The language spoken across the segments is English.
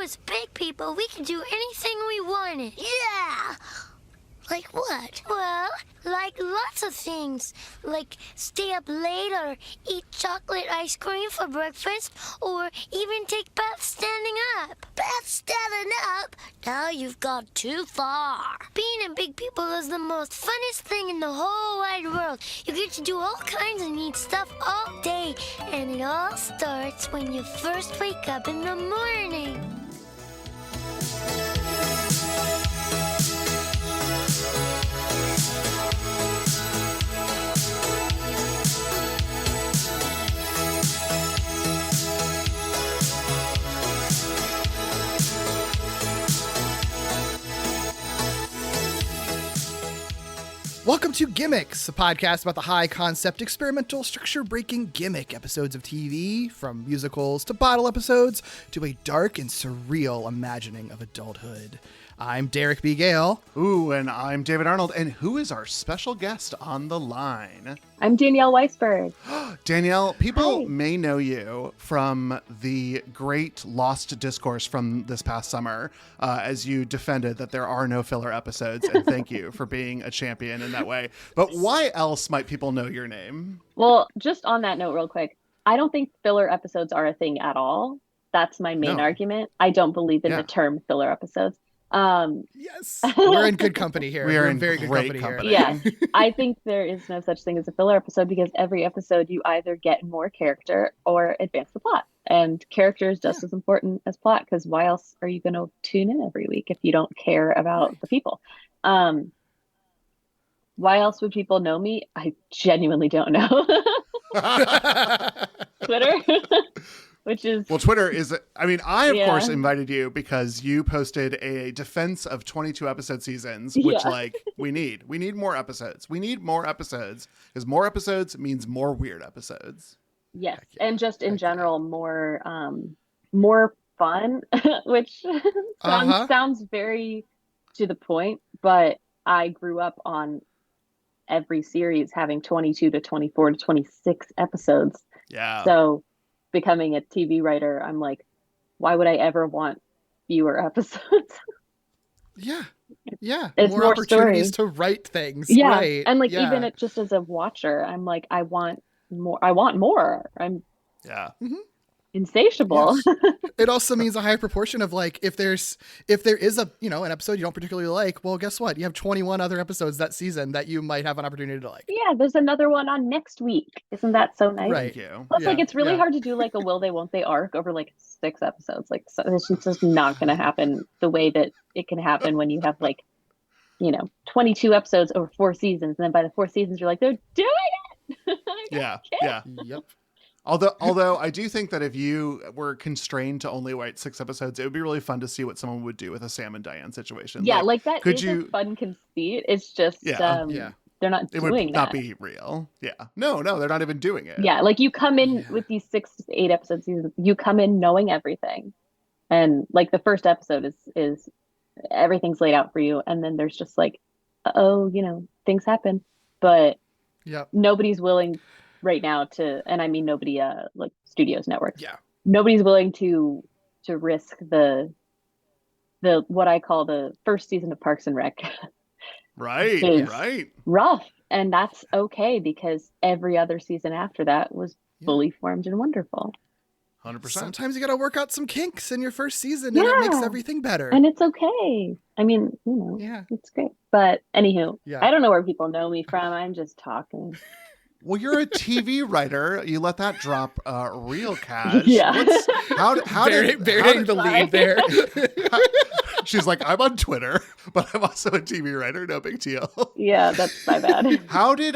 was big people, we could do anything we wanted. Yeah! Like what? Well, like lots of things. Like stay up late or eat chocolate ice cream for breakfast or even take baths standing up. Bath standing up? Now you've gone too far. Being a big people is the most funnest thing in the whole wide world. You get to do all kinds of neat stuff all day, and it all starts when you first wake up in the morning. Welcome to Gimmicks, a podcast about the high-concept, experimental, structure-breaking gimmick episodes of TV, from musicals to bottle episodes to a dark and surreal imagining of adulthood. I'm Derek B. Gale. Ooh, and I'm David Arnold. And who is our special guest on the line? I'm Danielle Weisberg. Danielle, people Hi. may know you from the great Lost discourse from this past summer, as you defended that there are no filler episodes. And thank you for being a champion in that way. But why else might people know your name? Well, just on that note real quick, I don't think filler episodes are a thing at all. That's my main argument. I don't believe in the term filler episodes. Yes, we're in good company here. We're in very good great company Yeah, I think there is no such thing as a filler episode because every episode you either get more character or advance the plot. And character is just as important as plot because why else are you going to tune in every week if you don't care about the people? Why else would people know me? I genuinely don't know. Twitter. Which is... Well, Twitter is, I mean, I, of course, invited you because you posted a defense of 22 episode seasons, which, like, we need. We need more episodes. We need more episodes because more episodes means more weird episodes. Yes, and just in general, more fun, which sounds very to the point, but I grew up on every series having 22 to 24 to 26 episodes. Yeah. So becoming a TV writer, I'm like, why would I ever want fewer episodes? Yeah. It's more opportunities story. to write things. Yeah, right. and like even just as a watcher, I'm like, I want more. I'm insatiable. Yes. It also means a higher proportion of like if there is a an episode you don't particularly like, well, guess what? You have 21 other episodes that season that you might have an opportunity to like. Yeah, there's another one on next week. Isn't that so nice? Right. Thank you. Plus, like it's really hard to do like a will they won't they arc over like 6 episodes. Like so it's just not going to happen the way that it can happen when you have like 22 episodes over 4 seasons, and then by the 4 seasons you're like they're doing it. Yeah. Yep. Although I do think that if you were constrained to only write 6 episodes, it would be really fun to see what someone would do with a Sam and Diane situation. Yeah, like that is a fun conceit. It's just they're not doing it would not that. be real. Yeah. No, they're not even doing it. Yeah, like you come in with these 6 to 8 episode seasons, you come in knowing everything. And like the first episode is everything's laid out for you, and then there's just like, things happen. But nobody's willing right now to, and I mean nobody like studios, networks. Yeah. Nobody's willing to risk the what I call the first season of Parks and Rec. Right. Rough. And that's okay because every other season after that was fully formed and wonderful. 100%. Sometimes you got to work out some kinks in your first season and it makes everything better. And it's okay. I mean, it's great. But anywho, I don't know where people know me from. I'm just talking. Well, you're a TV writer. You let that drop real cash. Yeah. How did burying the lead there? She's like, I'm on Twitter, but I'm also a TV writer. No big deal. Yeah, that's my bad. How'd you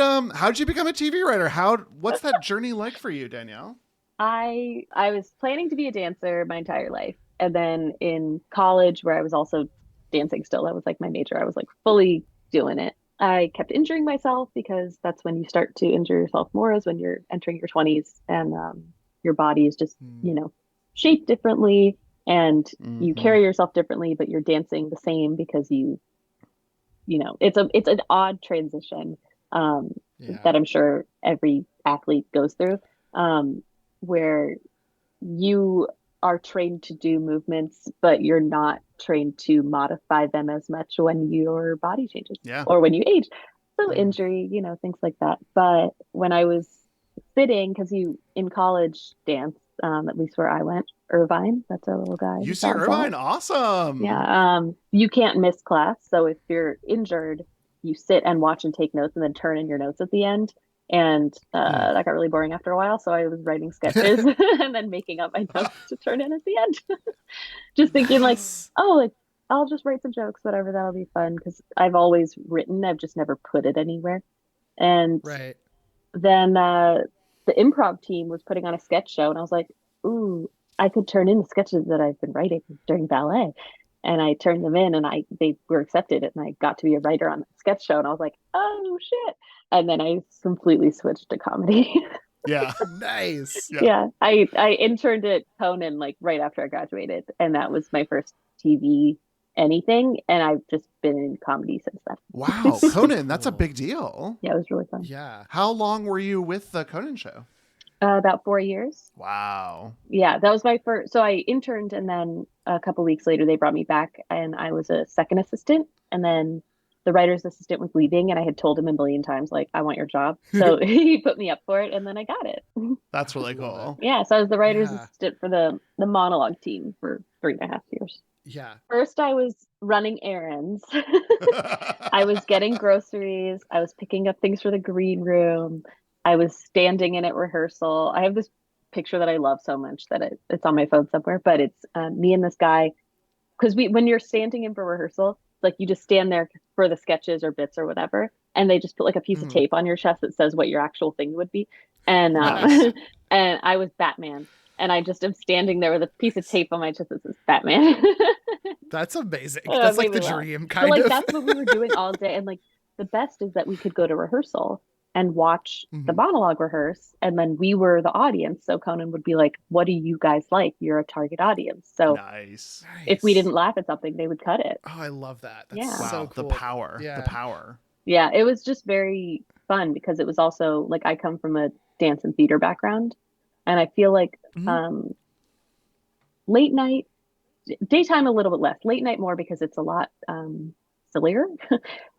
become a TV writer? What's that journey like for you, Danielle? I was planning to be a dancer my entire life. And then in college, where I was also dancing still, that was like my major. I was like fully doing it. I kept injuring myself because that's when you start to injure yourself more, is when you're entering your 20s and your body is just, shaped differently and you carry yourself differently, but you're dancing the same because it's an odd transition that I'm sure every athlete goes through, where you are trained to do movements, but you're not trained to modify them as much when your body changes Yeah. or when you age. So Mm. injury, things like that. But when I was sitting, because you in college dance, at least where I went, Irvine, that's our little guy. UC Irvine, awesome. Yeah. You can't miss class. So if you're injured, you sit and watch and take notes and then turn in your notes at the end. And that got really boring after a while. So I was writing sketches and then making up my notes to turn in at the end. Just thinking Nice. I'll just write some jokes, whatever, that'll be fun. Because I've always written, I've just never put it anywhere. And Right. then the improv team was putting on a sketch show, and I was like, ooh, I could turn in the sketches that I've been writing during ballet. And I turned them in, and they were accepted, and I got to be a writer on the sketch show. And I was like, oh shit! And then I completely switched to comedy. Yeah. Nice. Yeah, I interned at Conan like right after I graduated, and that was my first TV anything, and I've just been in comedy since then. Wow, Conan, that's a big deal. Yeah, it was really fun. Yeah. How long were you with the Conan show? About 4 years. Wow. Yeah, that was my first. So I interned, and then a couple weeks later, they brought me back, and I was a second assistant. And then the writer's assistant was leaving, and I had told him a million times, like, I want your job. So he put me up for it, and then I got it. That's really cool. Yeah, so I was the writer's Yeah. assistant for the monologue team for 3.5 years. Yeah. First, I was running errands. I was getting groceries. I was picking up things for the green room. I was standing in at rehearsal. I have this picture that I love so much that it's on my phone somewhere, but it's me and this guy. Because when you're standing in for rehearsal, like you just stand there for the sketches or bits or whatever, and they just put like a piece of tape on your chest that says what your actual thing would be. And Nice. and I was Batman. And I just am standing there with a piece of tape on my chest that says Batman. That's amazing. Oh, That's it like made the me laugh. dream, But kind like of. that's what we were doing all day. And like the best is that we could go to rehearsal and watch the monologue rehearse, and then we were the audience. So Conan would be like, what do you guys like? You're a target audience. So Nice. if we didn't laugh at something, they would cut it. Oh, I love that. That's Yeah. so Wow, cool. the power. Yeah. The power. Yeah, it was just very fun because it was also like I come from a dance and theater background, and I feel like late night, daytime a little bit less, late night more because it's a lot sillier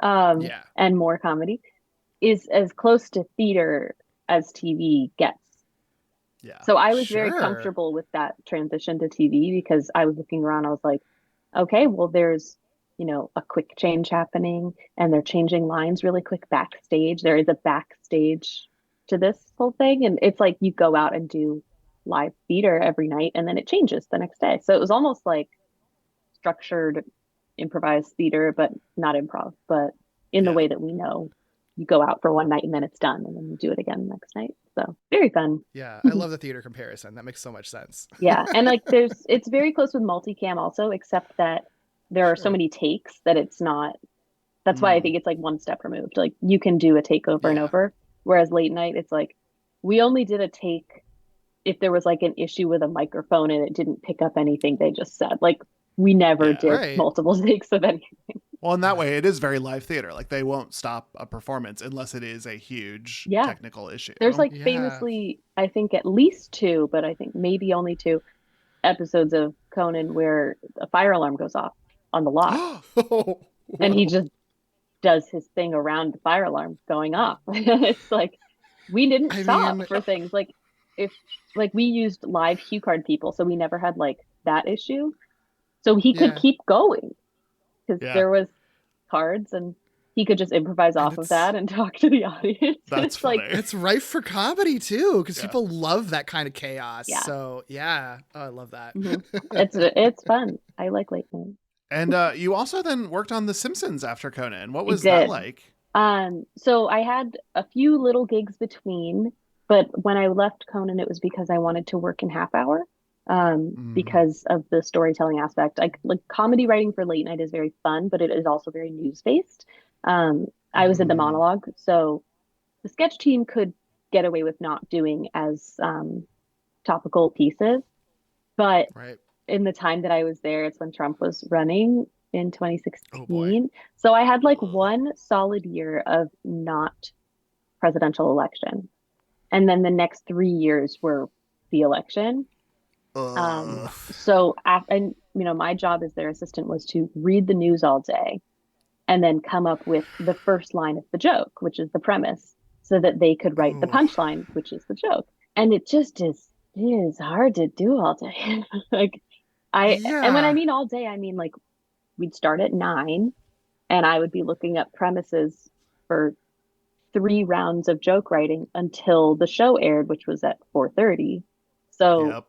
Yeah. and more comedy, is as close to theater as TV gets. Yeah. So I was very Sure. comfortable with that transition to TV because I was looking around, I was like, okay, well, there's, a quick change happening and they're changing lines really quick backstage. There is a backstage to this whole thing. And it's like you go out and do live theater every night and then it changes the next day. So it was almost like structured improvised theater, but not improv, but in the way that we know you go out for one night and then it's done and then you do it again the next night. So very fun. Yeah. I love the theater comparison. That makes so much sense. Yeah. And like it's very close with multicam also, except that there are so many takes that it's not, that's why I think it's like one step removed. Like you can do a take over and over. Whereas late night, it's like, we only did a take if there was like an issue with a microphone and it didn't pick up anything they just said. Like we never did multiple takes of anything. Well, in that way, it is very live theater. Like they won't stop a performance unless it is a huge technical issue. There's like famously, I think at least 2, but I think maybe only 2 episodes of Conan where a fire alarm goes off on the lot. And he just does his thing around the fire alarm going off. It's like, we didn't stop for things. Like if like we used live cue card people, so we never had like that issue. So he could keep going because there was cards and he could just improvise off of that and talk to the audience. That's funny. like It's rife for comedy too, because people love that kind of chaos. Yeah. So yeah, I love that. It's fun. I like late night. And you also then worked on The Simpsons after Conan. What was that like? So I had a few little gigs between, but when I left Conan, it was because I wanted to work in half hour. Because of the storytelling aspect. Like comedy writing for late night is very fun, but it is also very news based. I was in the monologue, so the sketch team could get away with not doing as topical pieces. But in the time that I was there, it's when Trump was running in 2016. So I had like one solid year of not presidential election. And then the next 3 years were the election. And my job as their assistant was to read the news all day and then come up with the first line of the joke, which is the premise, so that they could write the punchline, which is the joke. And it just is hard to do all day. And when I mean all day, I mean like we'd start at 9 and I would be looking up premises for 3 rounds of joke writing until the show aired, which was at 4:30. So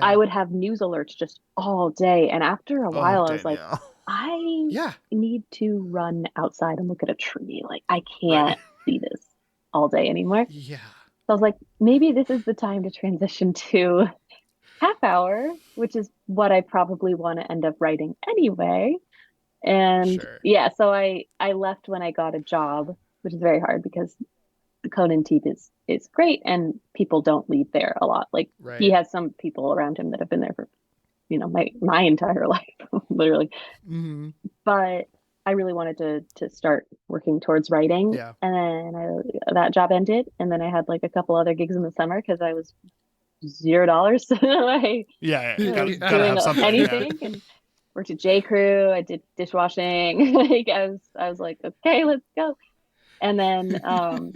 I would have news alerts just all day. And after a while, I was like, I need to run outside and look at a tree. Like, I can't see this all day anymore. Yeah. So I was like, maybe this is the time to transition to half hour, which is what I probably want to end up writing anyway. And so I left when I got a job, which is very hard because the Conan team is great and people don't leave there a lot. Like he has some people around him that have been there for, my entire life, literally. Mm-hmm. But I really wanted to start working towards writing. Yeah. And then that job ended. And then I had like a couple other gigs in the summer because I was $0. So I gotta have something, anything. Yeah. And worked at J. Crew. I did dishwashing. Like I was like, okay, let's go. And then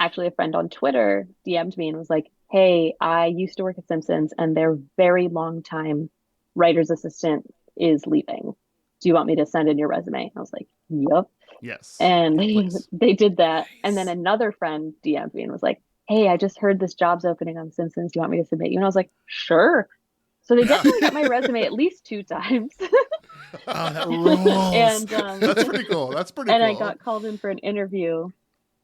actually a friend on Twitter DM'd me and was like, hey, I used to work at Simpsons and their very long time writer's assistant is leaving. Do you want me to send in your resume? I was like, yep. Yes. And they did that. Nice. And then another friend DM'd me and was like, hey, I just heard this job's opening on Simpsons. Do you want me to submit you? And I was like, sure. So they definitely got my resume at least 2 times. Oh, that rules. And that's pretty cool. That's pretty cool. And I got called in for an interview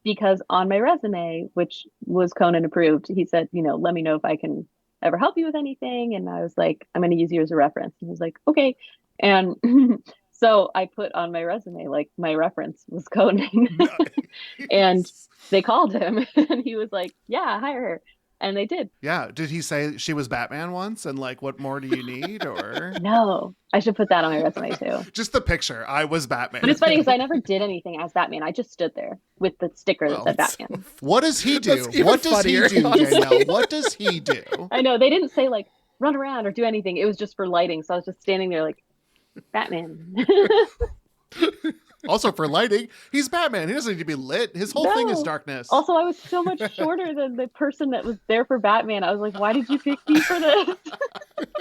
because on my resume, which was Conan approved, he said, let me know if I can ever help you with anything. And I was like, I'm going to use you as a reference. And he was like, okay. And so I put on my resume, like my reference was Conan. And they called him and he was like, yeah, hire her. And they did. Yeah. Did he say she was Batman once? And like, what more do you need? Or no, I should put that on my resume too. Just the picture. I was Batman. But it's funny because I never did anything as Batman. I just stood there with the sticker that said Batman. What does he do? What does he do, Danielle? What does he do? I know. They didn't say like run around or do anything. It was just for lighting. So I was just standing there like, Batman. Also for lighting, he's Batman. He doesn't need to be lit. His whole thing is darkness. Also, I was so much shorter than the person that was there for Batman. I was like, why did you pick me for this?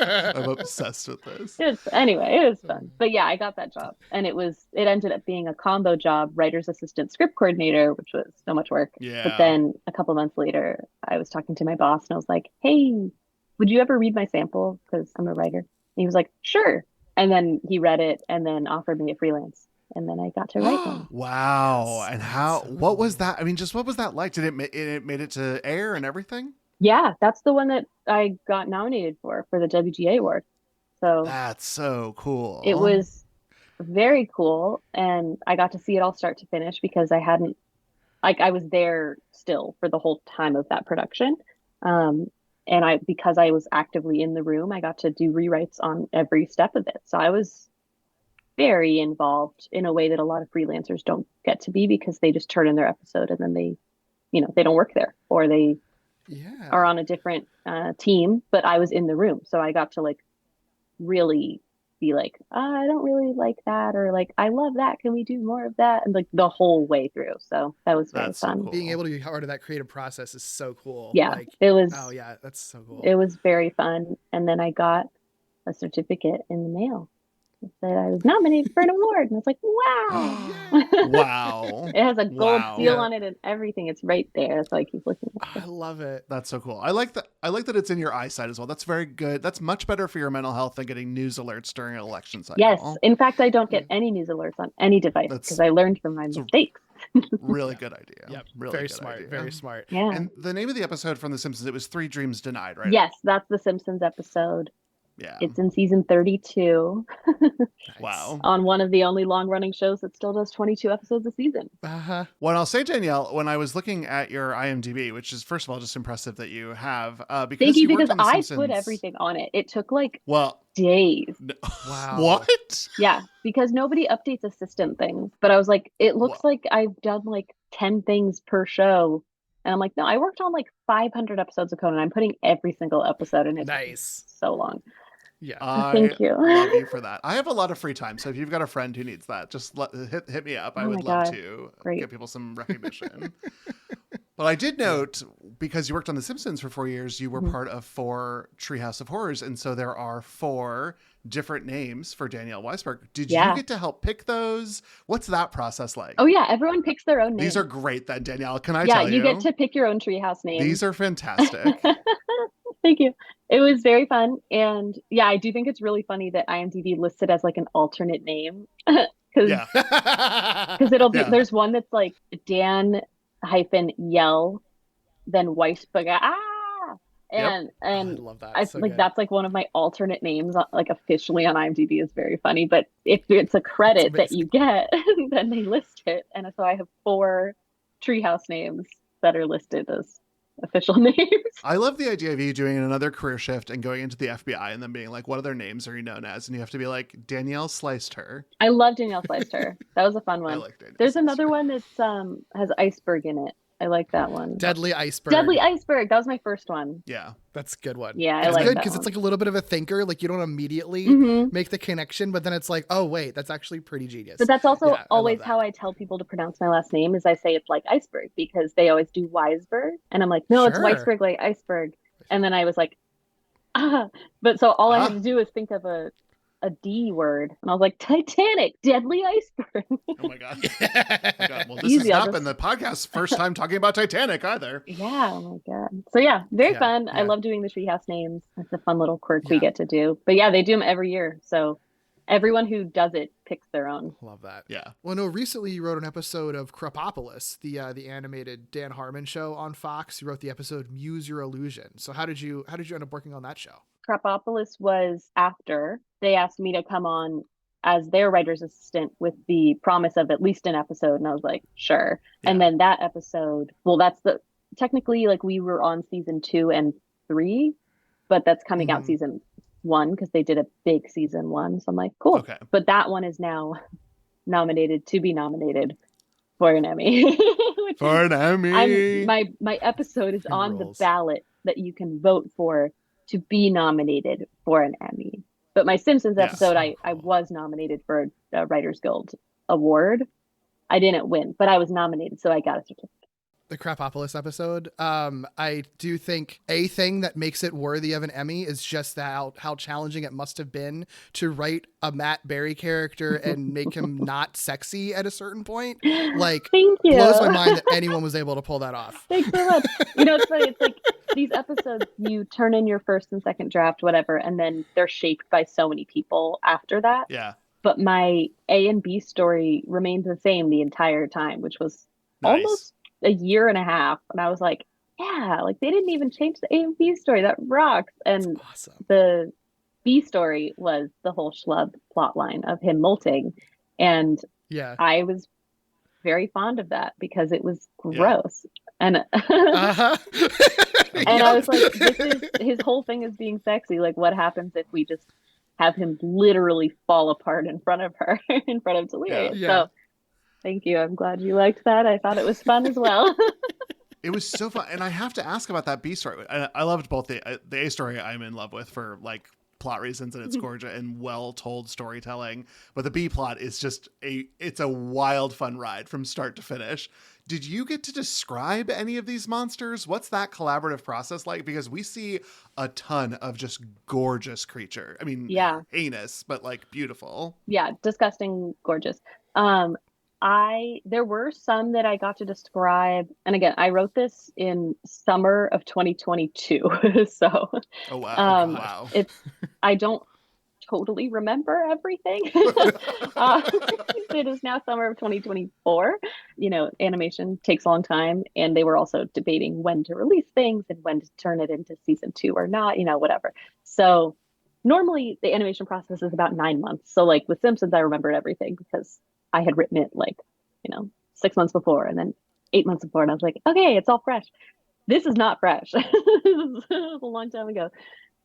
I'm obsessed with this. Anyway, it was fun. But yeah, I got that job. And it ended up being a combo job, writer's assistant, script coordinator, which was so much work. Yeah. But then a couple months later, I was talking to my boss and I was like, hey, would you ever read my sample? Because I'm a writer. And he was like, sure. And then he read it and then offered me a freelance. And then I got to write one. Wow. And what was that? I mean, just what was that like? Did it made it to air and everything? Yeah, that's the one that I got nominated for the WGA award. So that's so cool. It was very cool. And I got to see it all start to finish because I was there still for the whole time of that production. And because I was actively in the room, I got to do rewrites on every step of it. So I was very involved in a way that a lot of freelancers don't get to be because they just turn in their episode and then they don't work there or they are on a different team. But I was in the room, so I got to like really be like, I don't really like that, or like, I love that. Can we do more of that? And like the whole way through. So that was very fun. So cool. Being able to be part of that creative process is so cool. Yeah, it was. Oh yeah, that's so cool. It was very fun. And then I got a certificate in the mail that said I was nominated for an award. And I was like, wow. Wow. It has a gold seal on it and everything. It's right there. So I keep looking at it. I love it. That's so cool. I like that it's in your eyesight as well. That's very good. That's much better for your mental health than getting news alerts during an election cycle. Yes. In fact, I don't get any news alerts on any device because I learned from my mistakes. Really good idea. Yep. Really very good smart. idea. Very smart. Yeah. And the name of the episode from The Simpsons, it was 3 Dreams Denied, right? Yes, that's the Simpsons episode. Yeah. It's in season 32. Wow. On one of the only long-running shows that still does 22 episodes a season. Uh-huh. Well, I'll say, Danielle, when I was looking at your IMDb, which is, first of all, just impressive that you have, because thank you, worked because on The I Simpsons. put everything on it. It took like days. Wow. What? Yeah, because nobody updates assistant things. But I was like, it looks like I've done like 10 things per show And I'm like, no, I worked on like 500 episodes of Conan. I'm putting every single episode in. It's Nice. so long. Yeah. I Thank you. love you for that. I have a lot of free time, so if you've got a friend who needs that, just hit me up. I Oh my would love God. to Great. give people some recognition. But I did note, because you worked on The Simpsons for 4 years, you were part of 4 Treehouse of Horrors, and so there are 4 different names for Danielle Weisberg. Did you get to help pick those? What's that process like? Oh yeah, everyone picks their own name. These are great then, Danielle. Can I tell you? Yeah, you get to pick your own treehouse name. These are fantastic. Thank you. It was very fun. And yeah, I do think it's really funny that IMDb lists it as like an alternate name. Because it'll be, there's one that's like Dan-Yell, then Weisberg. And I love that. That's like one of my alternate names, like officially on IMDb, is very funny. But if it's a credit that you get, then they list it. And so I have 4 treehouse names that are listed as official names. I love the idea of you doing another career shift and going into the FBI and then being like, what other names are you known as? And you have to be like, Danielle Sliced Her. I love Danielle Sliced Her. That was a fun one. I like Danielle There's Sliced another Her. one that's has iceberg in it. I like that one. Deadly Iceberg. Deadly Iceberg. That was my first one. Yeah. That's a good one. Yeah, I it's like good that because one. it's like a little bit of a thinker. Like you don't immediately Mhm. make the connection, but then it's like, oh wait, that's actually pretty genius. But that's also Yeah, I love always that. how I tell people to pronounce my last name is I say it's like iceberg because they always do Weisberg. And I'm like, no, it's Sure. Weisberg like iceberg. And then I was like, But so all I had to do is think of a D word. And I was like, Titanic, Deadly Iceberg. Oh my God. Oh my God. Well, this Easy, has I'll not just- been the podcast's first time talking about Titanic either. Yeah, oh my God. So yeah, very Yeah, fun. I yeah. love doing the treehouse names. It's a fun little quirk we Yeah. get to do. But yeah, they do them every year. So everyone who does it picks their own. Love that. Yeah. Well, no, recently you wrote an episode of Krapopolis, the animated Dan Harmon show on Fox. You wrote the episode Muse Your Illusion. So how did you end up working on that show? Krapopolis was after they asked me to come on as their writer's assistant with the promise of at least an episode. And I was like, sure. Yeah. And then that episode, well, technically like we were on season 2 and 3, but that's coming out season 1 because they did a big season 1. So I'm like, cool. Okay. But that one is now nominated for an Emmy. Which For an Emmy. my episode is on rules. the ballot that you can vote for to be nominated for an Emmy. But my Simpsons Yes. episode, I was nominated for a Writers Guild award. I didn't win, but I was nominated, so I got a certificate. The Krapopolis episode. I do think a thing that makes it worthy of an Emmy is just how challenging it must have been to write a Matt Berry character and make him not sexy at a certain point. Like, Thank you. blows my mind that anyone was able to pull that off. Thanks so much. It's funny. It's like these episodes, you turn in your first and second draft, whatever, and then they're shaped by so many people after that. Yeah. But my A and B story remained the same the entire time, which was Nice. almost a year and a half. And I was like, yeah, like they didn't even change the A and B story. That rocks. And Awesome. the B story was the whole schlub plot line of him molting. And Yeah. I was very fond of that because it was gross. And Uh-huh. and I was like, his whole thing is being sexy. Like, what happens if we just have him literally fall apart in front of her, in front of Talia? Yeah. So thank you. I'm glad you liked that. I thought it was fun as well. It was so fun. And I have to ask about that B story. I loved both the A story I'm in love with for like plot reasons, and it's gorgeous and well told storytelling. But the B plot is just it's a wild fun ride from start to finish. Did you get to describe any of these monsters? What's that collaborative process like? Because we see a ton of just gorgeous creature. I mean, Yeah. heinous, but like beautiful. Yeah, disgusting, gorgeous. There were some that I got to describe, and again, I wrote this in summer of 2022. So Oh wow. Wow. I don't totally remember everything. It is now summer of 2024. Animation takes a long time, and they were also debating when to release things and when to turn it into season 2 or not, whatever. So normally the animation process is about 9 months. So like with Simpsons, I remembered everything because I had written it 6 months before and then 8 months before. And I was like, okay, it's all fresh. This is not fresh. This was a long time ago.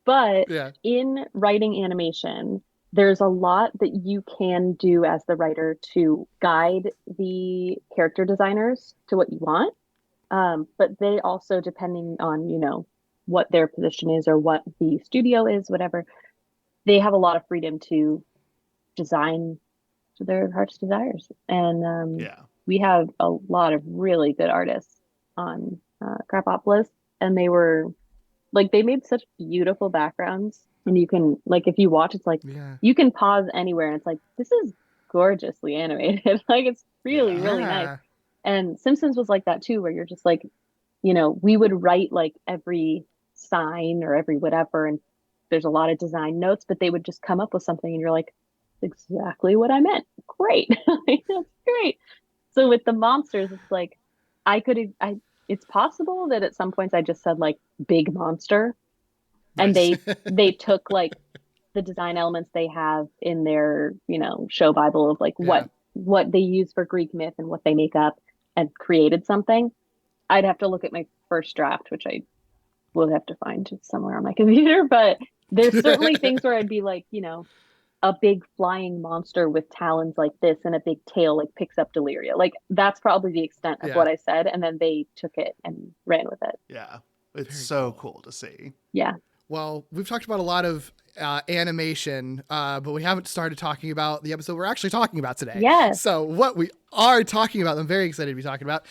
But Yeah. in writing animation, there's a lot that you can do as the writer to guide the character designers to what you want. But they also, depending on, what their position is or what the studio is, whatever, they have a lot of freedom to design to their heart's desires. And Yeah. we have a lot of really good artists on Krapopolis, and they made such beautiful backgrounds. And you can, like, if you watch, it's like Yeah. you can pause anywhere and it's like, this is gorgeously animated. Like, it's really, really nice. Yeah. And Simpsons was like that too, where you're just like, we would write like every sign or every whatever, and there's a lot of design notes, but they would just come up with something and you're like, exactly what I meant. Great. That's great. So with the monsters, it's like it's possible that at some points I just said like big monster, and Nice. they took like the design elements they have in their, show Bible of like Yeah. what they use for Greek myth and what they make up and created something. I'd have to look at my first draft, which I will have to find somewhere on my computer, but there's certainly things where I'd be like, a big flying monster with talons like this and a big tail like picks up Deliria. Like, that's probably the extent of Yeah. what I said, and then they took it and ran with it. Yeah. It's Very so cool to see. Yeah. Well, we've talked about a lot of animation, but we haven't started talking about the episode we're actually talking about today. Yes. So what we are talking about, I'm very excited to be talking about,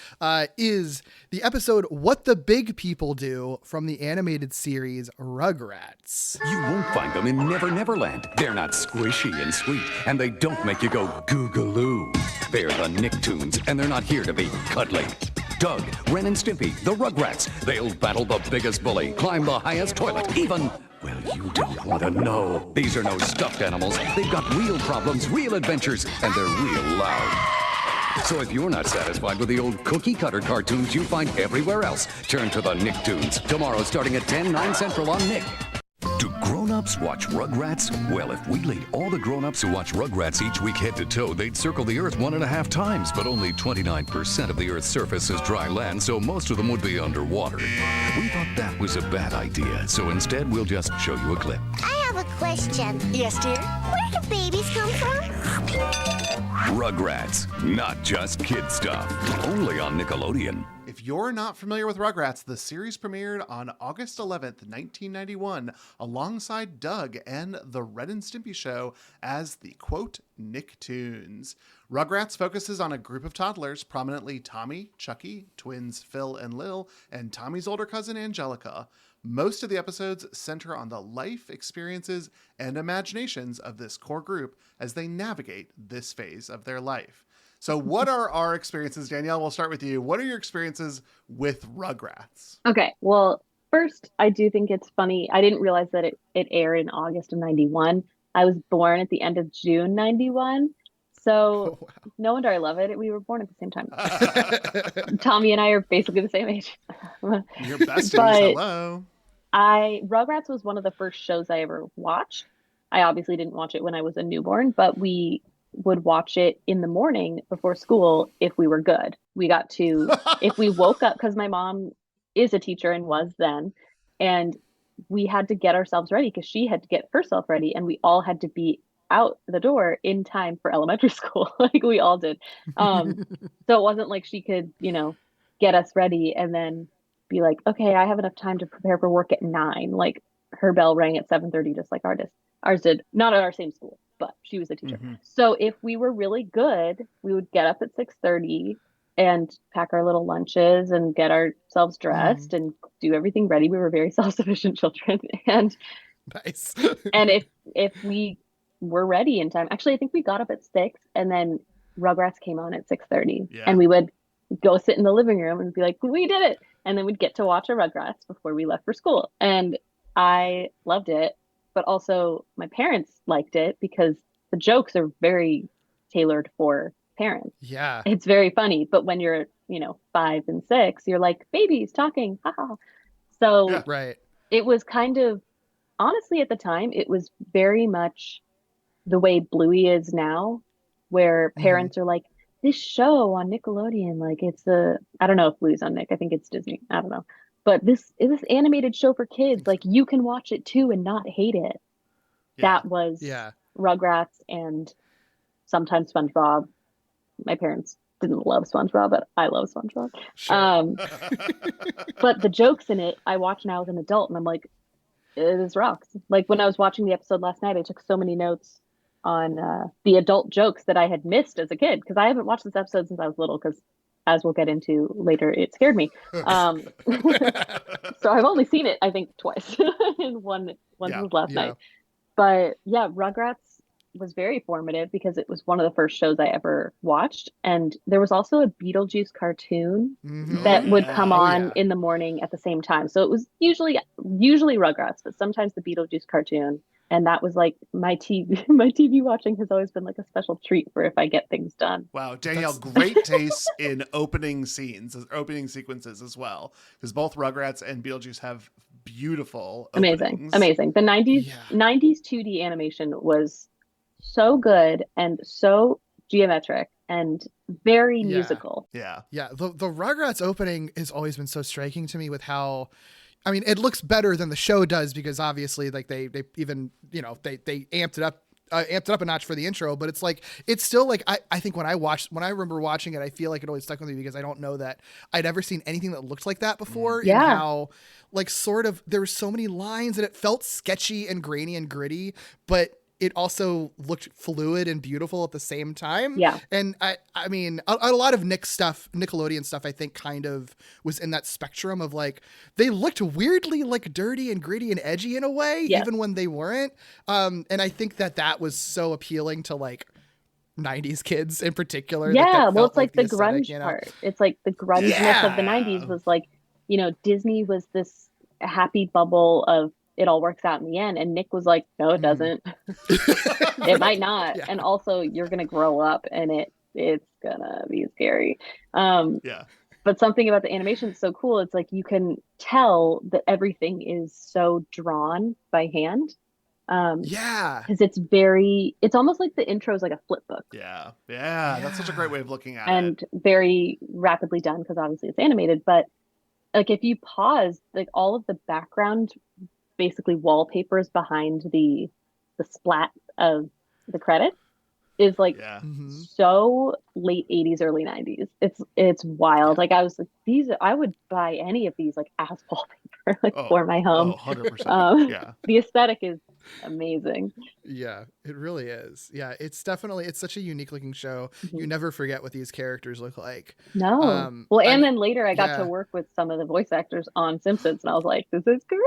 is the episode What the Big People Do from the animated series Rugrats. You won't find them in Never Never Land. They're not squishy and sweet, and they don't make you go goo-galoo. They're the Nicktoons, and they're not here to be cuddly. Doug, Ren and Stimpy, the Rugrats. They'll battle the biggest bully, climb the highest toilet, even... Well, you don't want to know. These are no stuffed animals. They've got real problems, real adventures, and they're real loud. So if you're not satisfied with the old cookie-cutter cartoons you find everywhere else, turn to the Nicktoons. Tomorrow starting at 10, 9 Central on Nick. Do grown-ups watch Rugrats? Well, if we laid all the grown-ups who watch Rugrats each week head to toe, they'd circle the Earth 1.5 times, but only 29% of the Earth's surface is dry land, so most of them would be underwater. We thought that was a bad idea, so instead we'll just show you a clip. I have a question. Yes, dear? Where do babies come from? Rugrats, not just kid stuff. Only on Nickelodeon. If you're not familiar with Rugrats, the series premiered on August 11th, 1991, alongside Doug and The Ren and Stimpy Show as the, quote, Nicktoons. Rugrats focuses on a group of toddlers, prominently Tommy, Chucky, twins Phil and Lil, and Tommy's older cousin Angelica. Most of the episodes center on the life, experiences, and imaginations of this core group as they navigate this phase of their life. So what are our experiences? Danielle, we'll start with you. What are your experiences with Rugrats? Okay. Well, first, I do think it's funny. I didn't realize that it aired in August of 91. I was born at the end of June 91. So no wonder I love it. We were born at the same time. Tommy and I are basically the same age. Your besties, But- hello. Rugrats was one of the first shows I ever watched. I obviously didn't watch it when I was a newborn, but we would watch it in the morning before school if we were good. We got to, if we woke up, because my mom is a teacher and was then, and we had to get ourselves ready because she had to get herself ready, and we all had to be out the door in time for elementary school. Like we all did. So it wasn't like she could, get us ready and then be like, okay, I have enough time to prepare for work at 9. Like her bell rang at 7:30, just like ours did. Not at our same school, but she was a teacher. Mhm. So if we were really good, we would get up at 6:30 and pack our little lunches and get ourselves dressed and do everything ready. We were very self-sufficient children. And Nice. and if we were ready in time, actually I think we got up at 6 and then Rugrats came on at 6:30. Yeah. And we would go sit in the living room and be like, we did it. And then we'd get to watch a Rugrats before we left for school. And I loved it. But also my parents liked it because the jokes are very tailored for parents. Yeah. It's very funny. But when you're, 5 and 6, you're like, babies talking. Haha. So Yeah. Right. it was kind of, honestly, at the time, it was very much the way Bluey is now, where parents are like, this show on Nickelodeon, like I don't know if Bluey's on Nick, I think it's Disney, I don't know. But this animated show for kids, like you can watch it too and not hate it. Yeah. That was Yeah. Rugrats and sometimes SpongeBob. My parents didn't love SpongeBob, but I love SpongeBob. Sure. But the jokes in it, I watch now as an adult, and I'm like, it is rocks. Like when I was watching the episode last night, I took so many notes on the adult jokes that I had missed as a kid, because I haven't watched this episode since I was little, because as we'll get into later, it scared me. So I've only seen it, I think, twice. And one was last night. But yeah, Rugrats was very formative because it was one of the first shows I ever watched. And there was also a Beetlejuice cartoon that would come on in the morning at the same time. So it was usually Rugrats, but sometimes the Beetlejuice cartoon. And that was like my TV. My TV watching has always been like a special treat for if I get things done. Wow, Danielle, great taste in opening sequences as well, because both Rugrats and Beetlejuice have beautiful openings. Amazing. The 90s 2D animation was so good and so geometric and very musical. Yeah. The Rugrats opening has always been so striking to me with how, I mean, it looks better than the show does, because obviously, like they even, you know, they amped it up a notch for the intro, but it's like, it's still like, I think when I remember watching it, I feel like it always stuck with me because I don't know that I'd ever seen anything that looked like that before. Yeah. And how, like, sort of, there were so many lines and it felt sketchy and grainy and gritty, but it also looked fluid and beautiful at the same time. Yeah. And I mean, a lot of Nickelodeon stuff, I think kind of was in that spectrum of like, they looked weirdly like dirty and gritty and edgy in a way, even when they weren't. And I think that was so appealing to like 90s kids in particular. Yeah. Well, it's like the aesthetic, grunge part. It's like the grunginess of the 90s was like, you know, Disney was this happy bubble of, it all works out in the end. And Nick was like, no, it doesn't. It might not. And also you're going to grow up and it's going to be scary. But something about the animation is so cool. It's like, you can tell that everything is so drawn by hand. Because it's almost like the intro is like a flip book. Yeah. That's such a great way of looking at it. And very rapidly done, because obviously it's animated. But like, if you pause, like all of the background basically wallpapers behind the splat of the credits is like so late 80s, early 90s. It's wild. Like I was like, I would buy any of these like as wallpaper for my home. 100%. The aesthetic is amazing. Yeah, it really is. Yeah, it's such a unique looking show. You never forget what these characters look like. No. Then later I got to work with some of the voice actors on Simpsons, and I was like, this is great.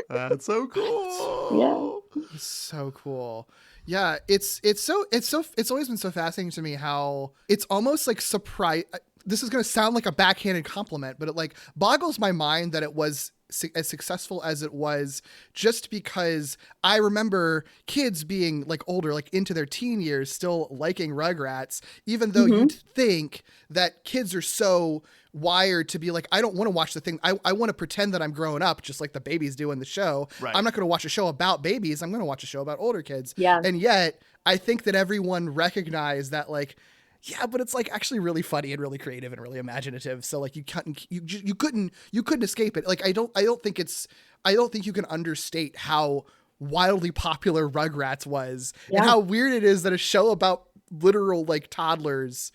That's so cool. It's so cool. Yeah, it's always been so fascinating to me how it's almost like surprise. This is going to sound like a backhanded compliment, but it like boggles my mind that it was as successful as it was, just because I remember kids being like older, like into their teen years, still liking Rugrats, even though you'd think that kids are so wired to be like, I don't want to watch the thing. I want to pretend that I'm growing up, just like the babies do in the show. Right. I'm not going to watch a show about babies. I'm going to watch a show about older kids. Yeah. And yet I think that everyone recognized that, like, yeah, but it's like actually really funny and really creative and really imaginative. So like you couldn't escape it. Like I don't think you can understate how wildly popular Rugrats was and how weird it is that a show about literal like toddlers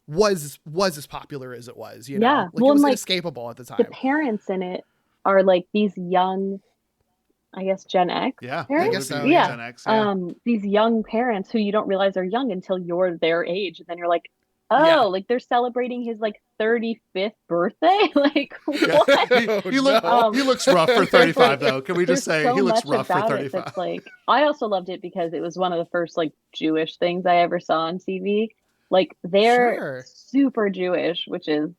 was as popular as it was, you know? Yeah. Like, it was inescapable at the time. The parents in it are like these young, I guess, Gen X parents? I guess so. Yeah. Gen X, yeah. These young parents who you don't realize are young until you're their age. And then you're like, oh, like they're celebrating his like 35th birthday? Like, what? He looks rough for 35 though. Can we just say he looks rough for 35? It's like, I also loved it because it was one of the first like Jewish things I ever saw on TV. Like they're super Jewish, which is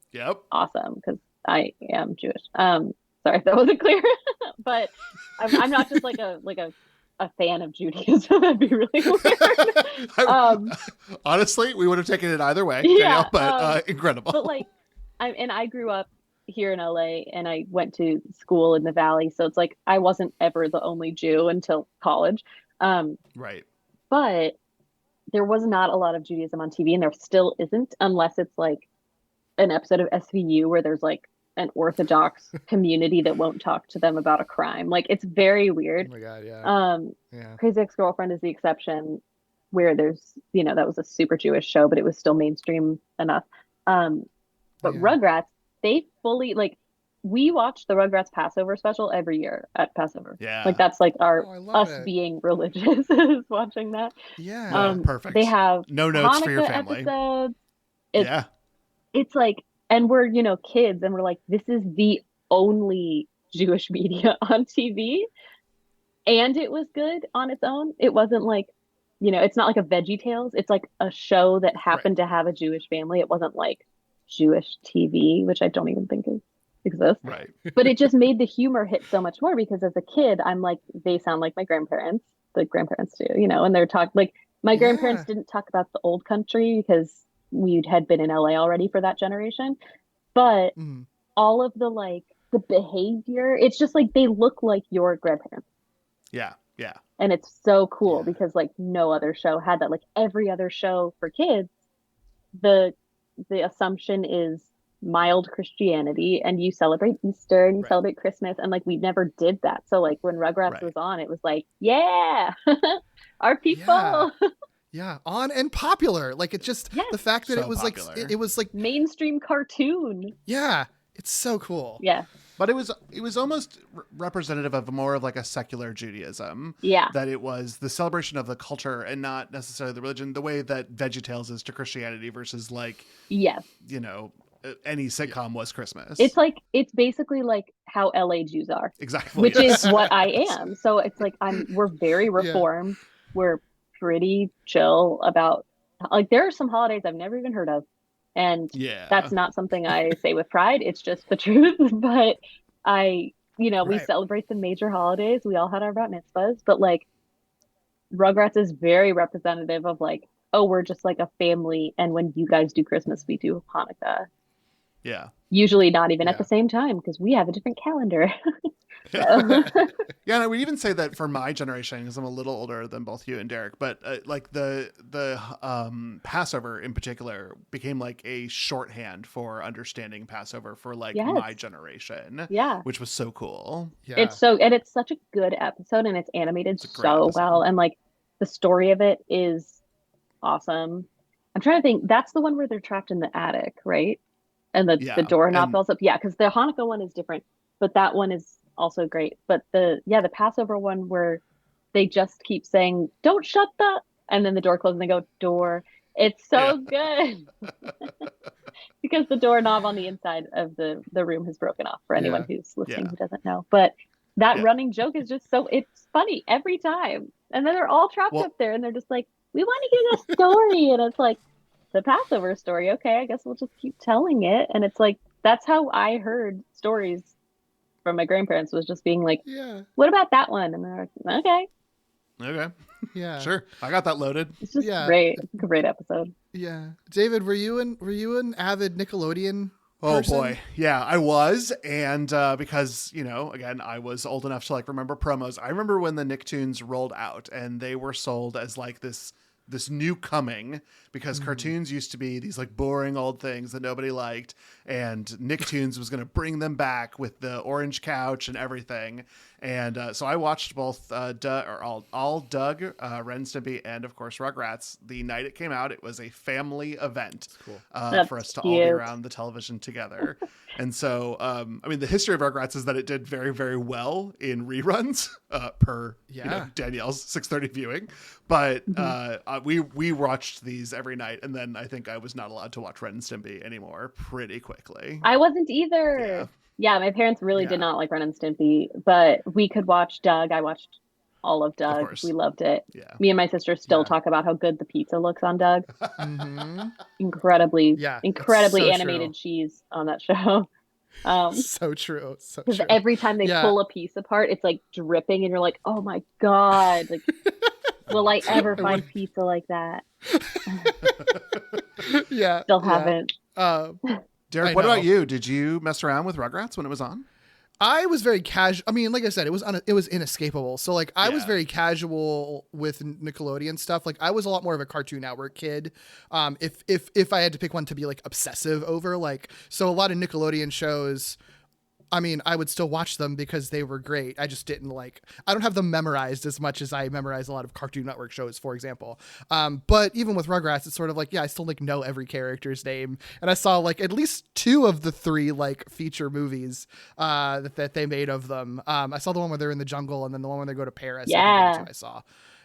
awesome because I am Jewish. Sorry if that wasn't clear, but I'm not just like a fan of Judaism. That'd be really weird. Honestly, we would have taken it either way, Danielle, but incredible. But like, I grew up here in LA and I went to school in the Valley, so it's like I wasn't ever the only Jew until college. Right. But there was not a lot of Judaism on TV, and there still isn't, unless it's like an episode of SVU where there's like an Orthodox community that won't talk to them about a crime. Like, it's very weird. Oh my God, yeah. Crazy Ex-Girlfriend is the exception, where there's, that was a super Jewish show, but it was still mainstream enough. But Yeah. Rugrats, they fully like we watch the Rugrats Passover special every year at Passover. Yeah. Like that's like our Oh, I love us it. being religious is watching that. Yeah. Perfect. They have No notes for your Hanukkah family. episodes. It's Yeah. it's like, and we're, kids, and we're like, this is the only Jewish media on TV. And it was good on its own. It wasn't like, it's not like a Veggie Tales. It's like a show that happened to have a Jewish family. It wasn't like Jewish TV, which I don't even think exists. Right. But it just made the humor hit so much more because as a kid, I'm like, they sound like my grandparents. The grandparents do, and they're talking like my grandparents Yeah. didn't talk about the old country because we had been in LA already for that generation. But Mhm. all of the like the behavior, it's just like they look like your grandparents. Yeah. Yeah. And it's so cool Yeah. because like no other show had that. Like every other show for kids, the assumption is mild Christianity and you celebrate Easter and you Right. celebrate Christmas, and like we never did that. So like when Rugrats Right. was on, it was like, yeah, our people. Yeah. Yeah, on and popular. Like it's just Yes. the fact that So it was popular. like it was like Mainstream cartoon. yeah, it's so cool. Yeah. But it was almost representative of more of like a secular Judaism. Yeah. That it was the celebration of the culture and not necessarily the religion, the way that VeggieTales is to Christianity versus like, Yes. any sitcom was Christmas. It's basically like how LA Jews are, Exactly. which yes. is what I am. So it's like we're very reformed. We're pretty chill about like there are some holidays I've never even heard of. And Yeah. that's not something I say with pride. It's just the truth. But we Right. celebrate the major holidays. We all had our bat mitzvahs, but like Rugrats is very representative of like, oh, we're just like a family. And when you guys do Christmas, we do Hanukkah. Yeah. Usually not even at Yeah. the same time because we have a different calendar. Yeah, and I would even say that for my generation, because I'm a little older than both you and Derek, but like the Passover in particular became like a shorthand for understanding Passover for like Yes. my generation, Yeah. which was so cool. Yeah. It's such a good episode and it's animated It's a great so episode. well. And like the story of it is awesome. I'm trying to think. That's the one where they're trapped in the attic, right? And the Yeah, doorknob and- falls up. Yeah, because the Hanukkah one is different, but that one is also great. But the Passover one where they just keep saying, "Don't shut the," and then the door closes and they go, "Door." It's so good because the doorknob on the inside of the room has broken off for anyone who's listening Yeah. who doesn't know. But that Yeah. running joke is just it's funny every time. And then they're all trapped Well- up there and they're just like, we want to hear the story. And it's like, the Passover story. Okay, I guess we'll just keep telling it. And it's like, that's how I heard stories from my grandparents, was just being like, Yeah. what about that one? And they're like, okay. Okay. Yeah. Sure. I got that loaded. It's just Yeah. great. It's a great episode. Yeah. David, were you an avid Nickelodeon Oh person? boy. Yeah, I was. And because, again, I was old enough to like remember promos. I remember when the Nicktoons rolled out and they were sold as like this new coming, because cartoons used to be these like boring old things that nobody liked, and Nicktoons was going to bring them back with the orange couch and everything. And so I watched both all Doug, Ren and Stimpy, and of course Rugrats the night it came out. It was a family event That's for us to all be cute. around the television together. And so, the history of Rugrats is that it did very, very well in reruns per Danielle's 6:30 viewing. But we watched these every night, and then I think I was not allowed to watch Ren and Stimpy anymore pretty quickly. I wasn't either. Yeah, my parents really Yeah. did not like Ren and Stimpy, but we could watch Doug. I watched all of Doug. course. We loved it. Yeah. Me and my sister still Yeah. talk about how good the pizza looks on Doug. Mm-hmm. Incredibly it's so animated true. cheese on that show. So true. So Because true. every time they Yeah. pull a piece apart, it's like dripping, and you're like, "Oh my god! Like, will I ever find pizza like that?" Yeah. Still yeah. haven't. Derek, I what know. about you? Did you mess around with Rugrats when it was on? I was very casual. I mean, like I said, it was inescapable. So like I was Yeah. very casual with Nickelodeon stuff. Like I was a lot more of a Cartoon Network kid. If I had to pick one to be like obsessive over, like, so a lot of Nickelodeon shows I mean, I would still watch them because they were great. I just didn't I don't have them memorized as much as I memorize a lot of Cartoon Network shows, for example. But even with Rugrats, it's sort of I still know every character's name. And I saw at least 2 of the 3 feature movies that they made of them. I saw the one where they're in the jungle, and then the one where they go to Paris. Yeah. I saw.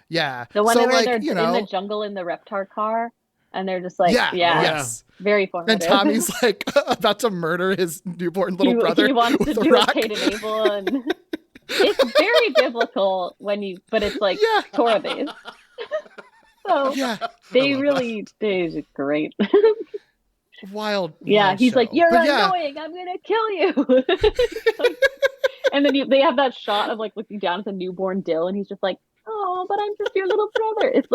Yeah. The one so, where they're in the jungle in the Reptar car, and they're just yes. Very formative. And Tommy's about to murder his newborn little brother. He wants with to a do rock. a Cain and Abel, and it's very biblical but it's Torah based. So they did great. Wild. Yeah, he's show. you're But annoying. I'm gonna kill you. And then they have that shot of looking down at the newborn Dill, and he's just oh, but I'm just your little brother. It's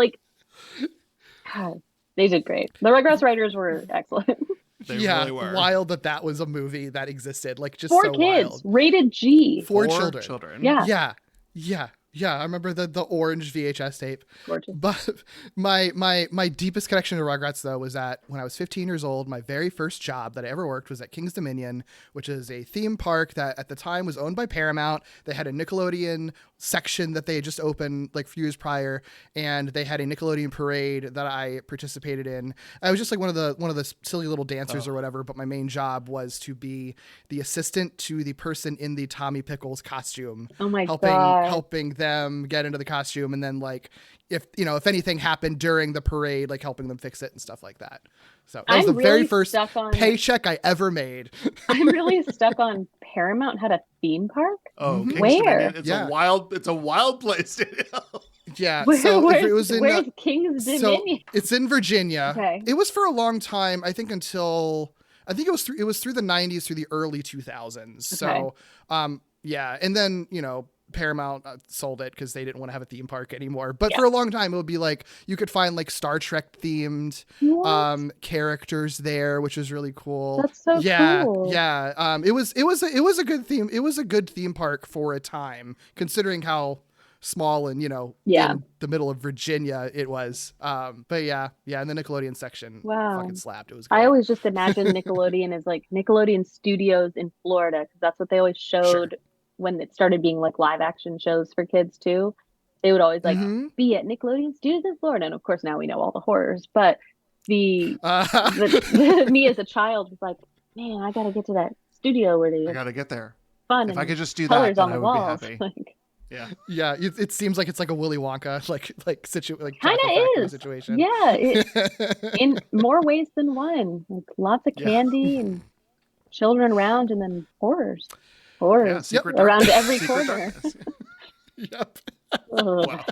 God, they did great. The Rugrats writers were excellent. They really were. Wild that was a movie that existed. Just 4 so kids, wild. rated G. 4 children. Yeah. Yeah, I remember the orange VHS tape. Gorgeous. But my deepest connection to Rugrats, though, was that when I was 15 years old, my very first job that I ever worked was at King's Dominion, which is a theme park that at the time was owned by Paramount. They had a Nickelodeon section that they had just opened a few years prior, and they had a Nickelodeon parade that I participated in. I was just one of the silly little dancers or whatever, but my main job was to be the assistant to the person in the Tommy Pickles costume. Oh my God. Helping them get into the costume, and then if anything happened during the parade, helping them fix it and stuff like that. So that was the very first paycheck I ever made. I'm really stuck on Paramount had a theme park. Oh, King's where? Dominion. It's a wild place. Yeah. Where's King's Dominion? So it's in Virginia. Okay. It was for a long time. I think it was through the 90s through the early 2000s. Okay. So yeah, and then Paramount sold it because they didn't want to have a theme park anymore. But for a long time, it would be you could find Star Trek themed characters there, which was really cool. That's so cool. Yeah. It was a good theme. It was a good theme park for a time, considering how small and in the middle of Virginia it was. But yeah, in the Nickelodeon section, fucking slapped. It was great. I always just imagined Nickelodeon as Nickelodeon Studios in Florida, because that's what they always showed when it started being live action shows for kids too. They would always be at Nickelodeon Studios in Florida, and of course now we know all the horrors. But the me as a child was man, I gotta get to that studio where they I gotta get there. Fun. If I could just do colors that, on then the I would walls. be happy. Yeah. It seems like it's a Willy Wonka kind of is situation. Yeah, in more ways than one. Lots of candy and children around, and then horrors around every corner. Yep. Wow.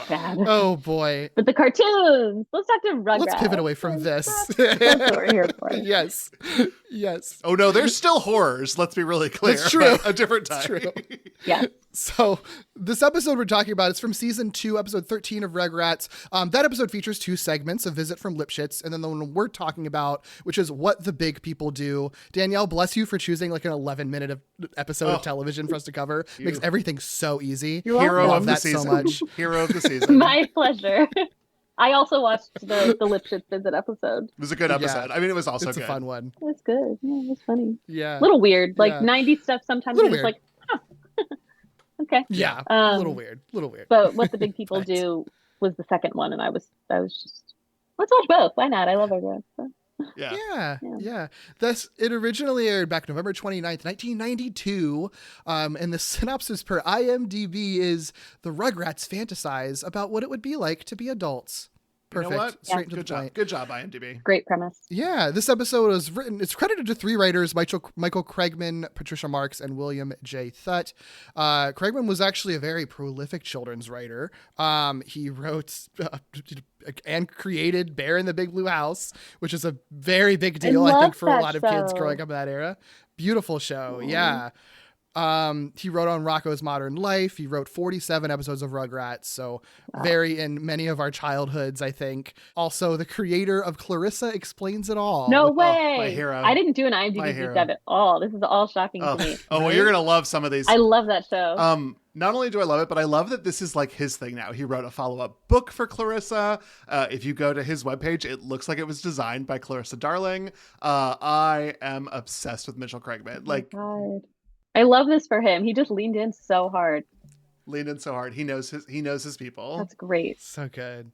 Bad. Oh boy. But the cartoons. Let's talk to Rugrats. Let's pivot away from this. That's what we're here for. Yes. Oh no, there's still horrors. Let's be really clear. That's true. A different time. It's true. Yeah. So this episode we're talking about is from season 2, episode 13 of Rugrats. That episode features 2 segments: A Visit from Lipschitz, and then the one we're talking about, which is What the Big People Do. Danielle, bless you for choosing an 11-minute episode of television for us to cover. Makes everything so easy. Hero of the that season. so much. Hero of the season. My pleasure. I also watched the Lipschitz visit episode. It was a good episode. Yeah. I mean, it was also It's a fun one. It was good. Yeah, it was funny. Yeah. A little weird. 90s stuff sometimes Little you're just weird. okay. Yeah. A little weird. But What the Big People Do was the second one, and I was just, let's watch both. Why not? I love Rugrats. So. Yeah. It originally aired back November 29th, 1992. And the synopsis per IMDb is the Rugrats fantasize about what it would be like to be adults. Perfect. You know what? Straight to the point. Good job, IMDb. Great premise. Yeah, this episode was written. It's credited to 3 writers: Michael Craigman, Patricia Marks, and William J. Thutt. Craigman was actually a very prolific children's writer. He wrote and created Bear in the Big Blue House, which is a very big deal, I think, for a lot of kids growing up in that era. Beautiful show. Yeah. He wrote on Rocko's Modern Life. He wrote 47 episodes of Rugrats, so very in many of our childhoods, I think. Also, the creator of Clarissa Explains It All. No way! my hero. I didn't do an IMDb deep dive at all. This is all shocking to me. Oh, well, you're gonna love some of these. I love that show. Not only do I love it, but I love that this is like his thing now. He wrote a follow-up book for Clarissa. If you go to his webpage, it looks like it was designed by Clarissa Darling. I am obsessed with Mitchell Craigman. Like, God. I love this for him. He just leaned in so hard. leaned in so hard. He knows his people. That's great. So good.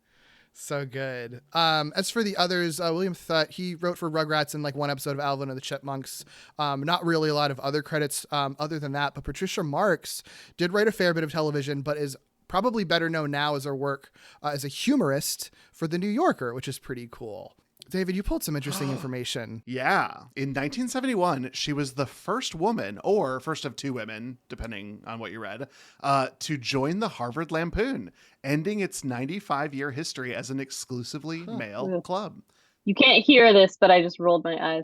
So good. As for the others, William Thutt, he wrote for Rugrats in like one episode of Alvin and the Chipmunks. Not really a lot of other credits other than that, but Patricia Marks did write a fair bit of television, but is probably better known now as her work as a humorist for The New Yorker, which is pretty cool. David, you pulled some interesting information. Yeah. In 1971, she was the first woman, or first of two women, depending on what you read, to join the Harvard Lampoon, ending its 95-year history as an exclusively male club. You can't hear this, but I just rolled my eyes.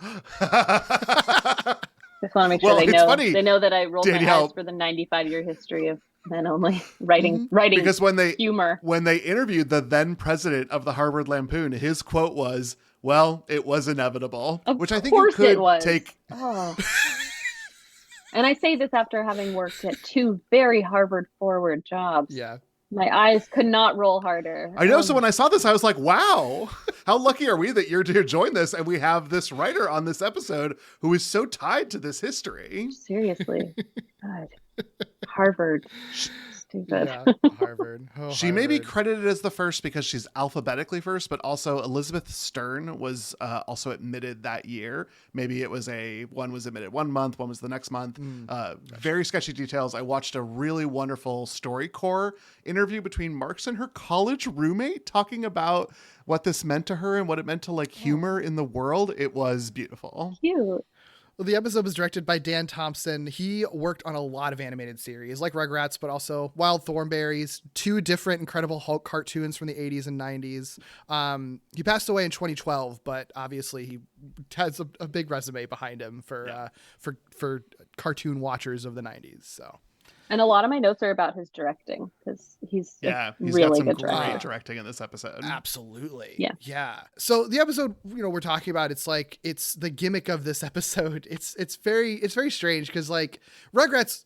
Just want to make sure they it's know. funny, They know that I rolled my Danielle. eyes for the 95-year history of men only writing Because when they humor. when they interviewed the then president of the Harvard Lampoon, his quote was, "Well, it was inevitable," Of which I think you course it could was. take. Oh. And I say this after having worked at two very Harvard forward jobs. Yeah. My eyes could not roll harder. I know. So when I saw this, I was like, wow, how lucky are we that you're to join this? And we have this writer on this episode who is so tied to this history. Seriously. God. Harvard. Stupid. Yeah, Harvard. Oh, She may be Harvard. credited as the first because she's alphabetically first, but also Elizabeth Stern was also admitted that year. Maybe it was one was admitted 1 month, one was the next month. Very sketchy details. I watched a really wonderful StoryCorps interview between Marks and her college roommate talking about what this meant to her and what it meant to like humor in the world. It was beautiful. Cute. Well, the episode was directed by Dan Thompson. He worked on a lot of animated series like Rugrats, but also Wild Thornberrys, two different Incredible Hulk cartoons from the 80s and 90s. He passed away in 2012, but obviously he has a big resume behind him for cartoon watchers of the 90s. So. And a lot of my notes are about his directing because he's a He's really got some good great director. directing in this episode. Absolutely. Yeah. Yeah. So the episode, we're talking about, it's the gimmick of this episode. It's very strange because like Rugrats,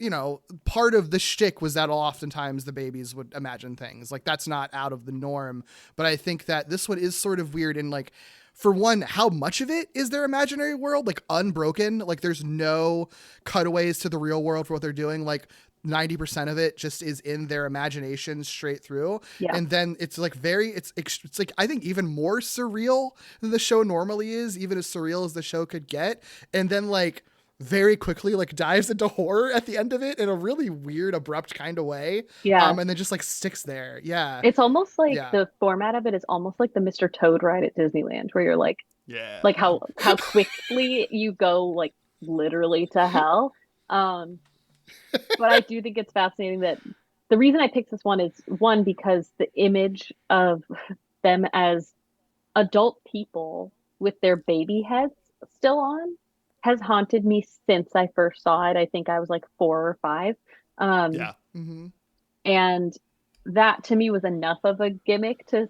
part of the shtick was that oftentimes the babies would imagine things. Like that's not out of the norm. But I think that this one is sort of weird in like, for one, how much of it is their imaginary world? Like unbroken, like there's no cutaways to the real world for what they're doing. Like 90% of it just is in their imagination straight through. Yeah. And then it's like it's like, I think even more surreal than the show normally is, even as surreal as the show could get. And then like very quickly like dives into horror at the end of it in a really weird, abrupt kind of way. Yeah. And then just like sticks there. Yeah. It's almost like Yeah. the format of it is almost like the Mr. Toad ride at Disneyland where you're like, Yeah. like how quickly you go like literally to hell. But I do think it's fascinating that the reason I picked this one is one, because the image of them as adult people with their baby heads still on has haunted me since I first saw it. I think I was like 4 or 5. Yeah. Mm-hmm. And that to me was enough of a gimmick to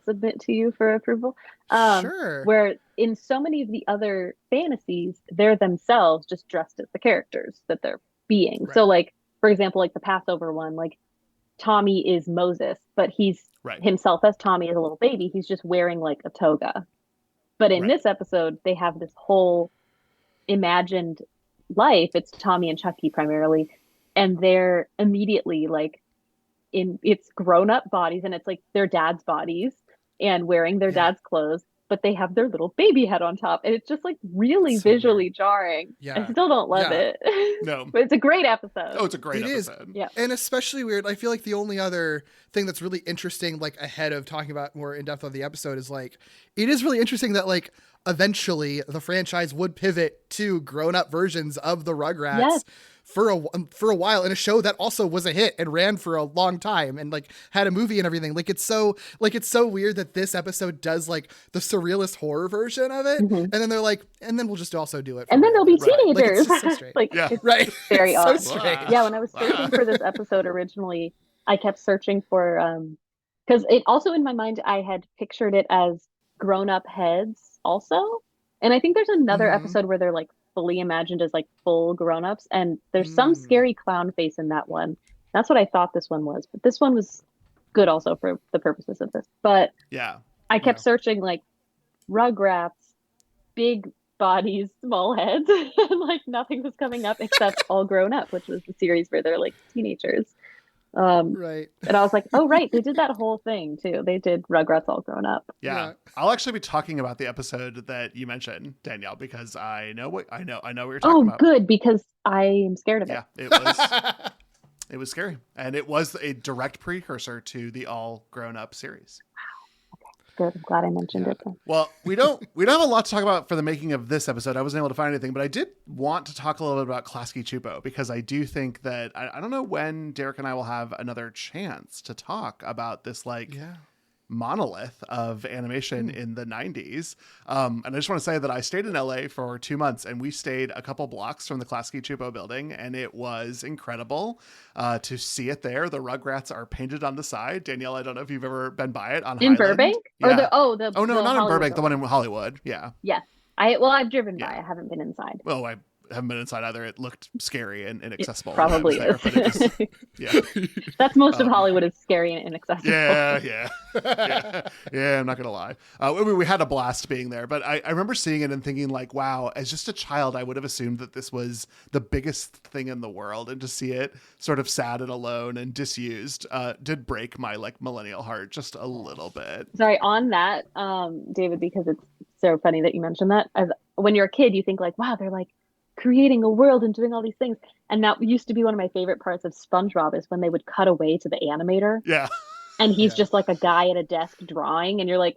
submit to you for approval. Sure. Where in so many of the other fantasies, they're themselves just dressed as the characters that they're being. Right. So like, for example, like the Passover one, like Tommy is Moses, but he's Right. himself as Tommy as a little baby. He's just wearing like a toga. But in Right. this episode, they have this whole imagined life. It's Tommy and Chucky primarily. And they're immediately like it's grown-up bodies, and it's like their dad's bodies and wearing their dad's clothes, but they have their little baby head on top, and it's just like really So visually weird. jarring. Yeah. I still don't love Yeah. it. No. But it's a great episode. Oh, it's a great It is. episode. Yeah. And especially weird, I feel like the only other thing that's really interesting, like ahead of talking about more in depth on the episode, is like, it is really interesting that like eventually the franchise would pivot to grown up versions of the Rugrats. Yes. For a while, in a show that also was a hit and ran for a long time and like had a movie and everything. Like it's so weird that this episode does like the surrealist horror version of it, Mhm. and then they're like, and then we'll just also do it. for And then real. there'll be Right. Like, teenagers. it's just so strange. Like Yeah. it's Right. very It's so odd. strange. Yeah, when I was searching for this episode originally, I kept searching for because it also in my mind I had pictured it as grown-up heads also. And I think there's another Mhm. episode where they're like fully imagined as like full grown-ups, and there's some Mm. scary clown face in that one. That's what I thought this one was, but this one was good also for the purposes of this. But Yeah. I kept searching like Rugrats, big bodies, small heads, and like nothing was coming up except All Grown Up, which was the series where they're like teenagers. Right. And I was like, oh right, they did that whole thing too. They did Rugrats All Grown Up. Yeah. I'll actually be talking about the episode that you mentioned, Danielle, because I know what you're talking about. Good, because I am scared of it. Yeah, it was scary. And it was a direct precursor to the All Grown Up series. Good. I'm glad I mentioned it. Then. Well, we don't have a lot to talk about for the making of this episode. I wasn't able to find anything, but I did want to talk a little bit about Klasky-Csupo, because I do think that I don't know when Derek and I will have another chance to talk about this monolith of animation in the 90s. And I just want to say that I stayed in LA for 2 months, and we stayed a couple blocks from the Klasky-Csupo building, and it was incredible to see it there. The Rugrats are painted on the side. Danielle, I don't know if you've ever been by it on in Highland. Burbank? Yeah. Or Oh no, not in Burbank, building. the one in Hollywood. Yeah. Yes. I've driven by. I haven't been inside. Well, I haven't been inside either. It looked scary and inaccessible. It probably when I was there, is. but it just, yeah. That's most of Hollywood is scary and inaccessible. Yeah. I'm not gonna lie. We had a blast being there, but I remember seeing it and thinking like, wow, as just a child, I would have assumed that this was the biggest thing in the world, and to see it sort of sad and alone and disused did break my like millennial heart just a little bit. Sorry, on that, David, because it's so funny that you mentioned that. When you're a kid, you think like, wow, they're like creating a world and doing all these things. And that used to be one of my favorite parts of SpongeBob, is when they would cut away to the animator. Yeah. And he's just like a guy at a desk drawing, and you're like,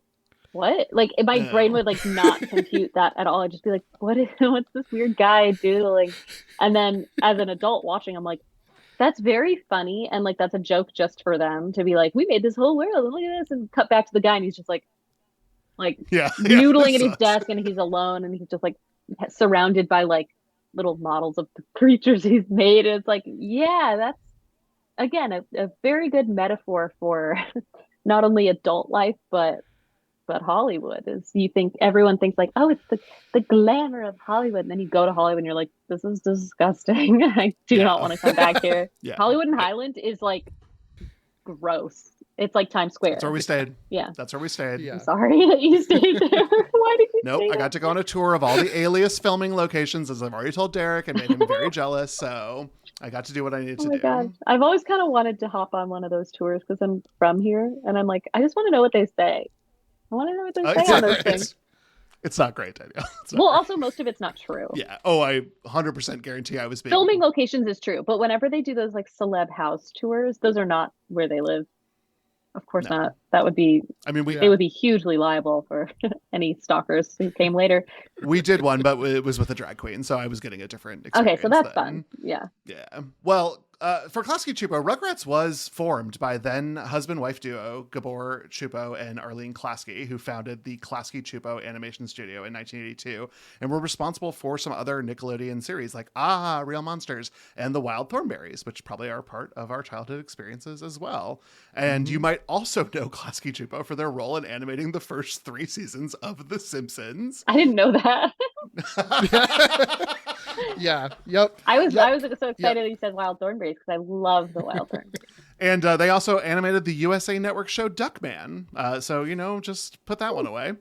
what? Like my brain would like not compute that at all. I'd just be like, what's this weird guy doodling? And then as an adult watching, I'm like, that's very funny, and like that's a joke just for them to be like, we made this whole world, and look at this, and cut back to the guy, and he's just like noodling at his desk, and he's alone, and he's just like surrounded by like little models of the creatures he's made. And it's like, yeah, that's again a very good metaphor for not only adult life but Hollywood. Is everyone thinks like, oh, it's the glamour of Hollywood, and then you go to Hollywood and you're like, this is disgusting. I do not want to come back here. Hollywood and Highland is like gross. It's like Times Square. That's where we stayed. Yeah. That's where we stayed. Yeah. I'm sorry that you stayed there. Why did you Nope, stay I there? got to go on a tour of all the Alias filming locations, as I've already told Derek, and made him very jealous. So I got to do what I needed to do. Oh my God. I've always kind of wanted to hop on one of those tours because I'm from here, and I'm like, I just want to know what they say. I want to know what they say on those things. It's not great, Danielle. Also, most of it's not true. Yeah. Oh, I 100% guarantee I was being... Filming locations is true, but whenever they do those like celeb house tours, those are not where they live. Of course not. That would be... they would be hugely liable for any stalkers who came later. We did one, but it was with a drag queen, so I was getting a different experience. Okay, so that's fun. Yeah. Yeah. Well, for Klasky-Csupo, Rugrats was formed by then husband-wife duo Gabor Csupo and Arlene Klasky, who founded the Klasky-Csupo Animation Studio in 1982, and were responsible for some other Nickelodeon series like Real Monsters and The Wild Thornberrys, which probably are part of our childhood experiences as well. And you might also know Klasky-Csupo for their role in animating the first 3 seasons of The Simpsons. I didn't know that. Yeah. Yep. I was so excited that you said Wild Thornberries because I love the Wild Thornberries. And they also animated the USA Network show Duckman. So, just put that one away.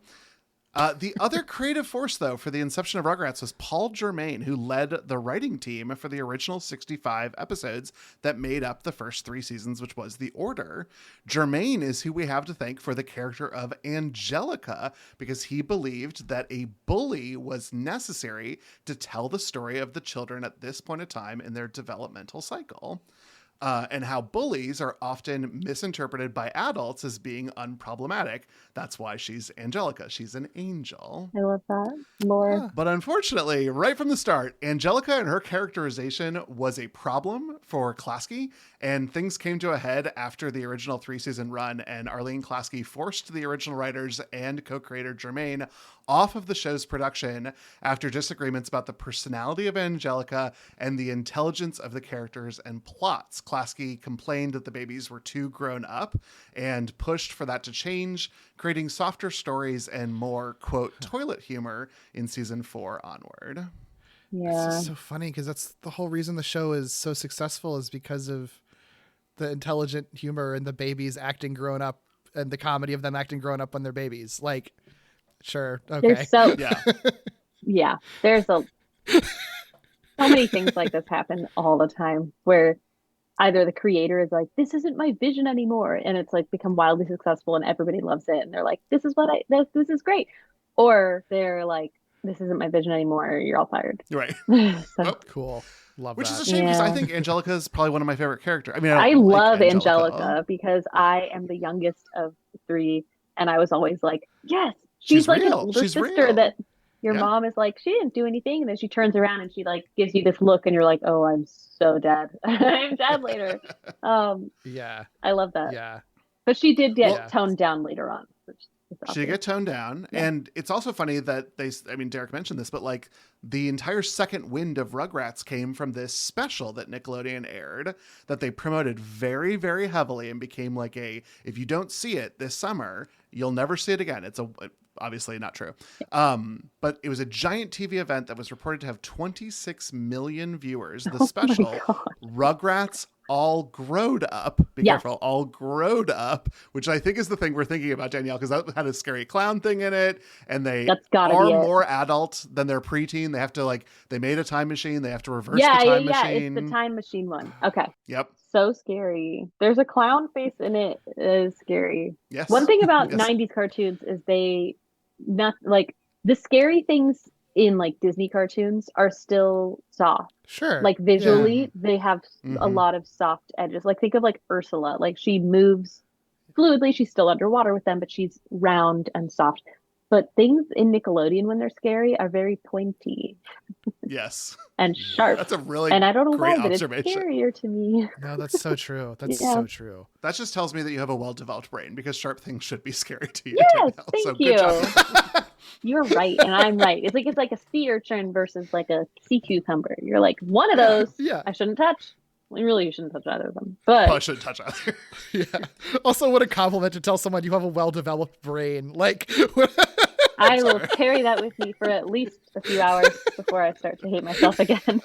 The other creative force, though, for the inception of Rugrats was Paul Germain, who led the writing team for the original 65 episodes that made up the first 3 seasons, which was The Order. Germain is who we have to thank for the character of Angelica, because he believed that a bully was necessary to tell the story of the children at this point in time in their developmental cycle. And how bullies are often misinterpreted by adults as being unproblematic. That's why she's Angelica. She's an angel. I love that. More. But unfortunately, right from the start, Angelica and her characterization was a problem for Klasky, and things came to a head after the original 3-season run, and Arlene Klasky forced the original writers and co-creator Germain off of the show's production after disagreements about the personality of Angelica and the intelligence of the characters and plots. Klasky complained that the babies were too grown up and pushed for that to change, creating softer stories and more, quote, toilet humor in season 4 onward. Yeah. It's just so funny because that's the whole reason the show is so successful, is because of the intelligent humor and the babies acting grown up and the comedy of them acting grown up when they're babies. Like, sure. Okay. There's so Yeah. yeah, there's so many things like this happen all the time where either the creator is like, this isn't my vision anymore, and it's like become wildly successful and everybody loves it and they're like, this is great, or they're like, this isn't my vision anymore, you're all fired. Right. So, Cool. Love Which that. is a shame because I Yeah. think Angelica is probably one of my favorite characters. I mean, I don't love like Angelica because I am the youngest of 3, and I was always like, yes, She's she's like an real. older She's sister real. that your Yeah. mom is like, she didn't do anything, and then she turns around and she like gives you this look, and you're like, oh, I'm so dead. I'm dead later. Yeah. I love that. Yeah. But she did get Well- toned down later on. Which is She obvious. get toned down, Yeah. and it's also funny that Derek mentioned this, but like the entire second wind of Rugrats came from this special that Nickelodeon aired that they promoted very, very heavily and became like if you don't see it this summer, you'll never see it again. It's obviously not true. But it was a giant TV event that was reported to have 26 million viewers. The special Rugrats All Growed Up. Be Yes. careful, All Growed Up, which I think is the thing we're thinking about, Danielle, because that had a scary clown thing in it, and they That's gotta are be it. more adult than their preteen. They have to they made a time machine. They have to reverse Yeah, the yeah, time yeah. machine. It's the time machine one. Okay. Yep. So scary. There's a clown face in it. It is scary. Yes. One thing about Yes. 90s cartoons is they not like the scary things in like Disney cartoons are still soft. Sure. Like visually, they have a Mhm. lot of soft edges. Like think of like Ursula. Like she moves fluidly. She's still underwater with them, but she's round and soft. But things in Nickelodeon when they're scary are very pointy Yes. and sharp. That's a really and I don't know great why, but it's observation. scarier to me. No, that's so true. That's Yeah. so true. That just tells me that you have a well-developed brain because sharp things should be scary to you. Yes, Danielle. thank so you. Good job. You're right, and I'm right. It's like a sea urchin versus like a sea cucumber. You're like, one of those Yeah. I shouldn't touch. Well, really, you shouldn't touch either of them. But Probably shouldn't touch either. Yeah. Also, what a compliment to tell someone you have a well-developed brain. Like, I will carry that with me for at least a few hours before I start to hate myself again.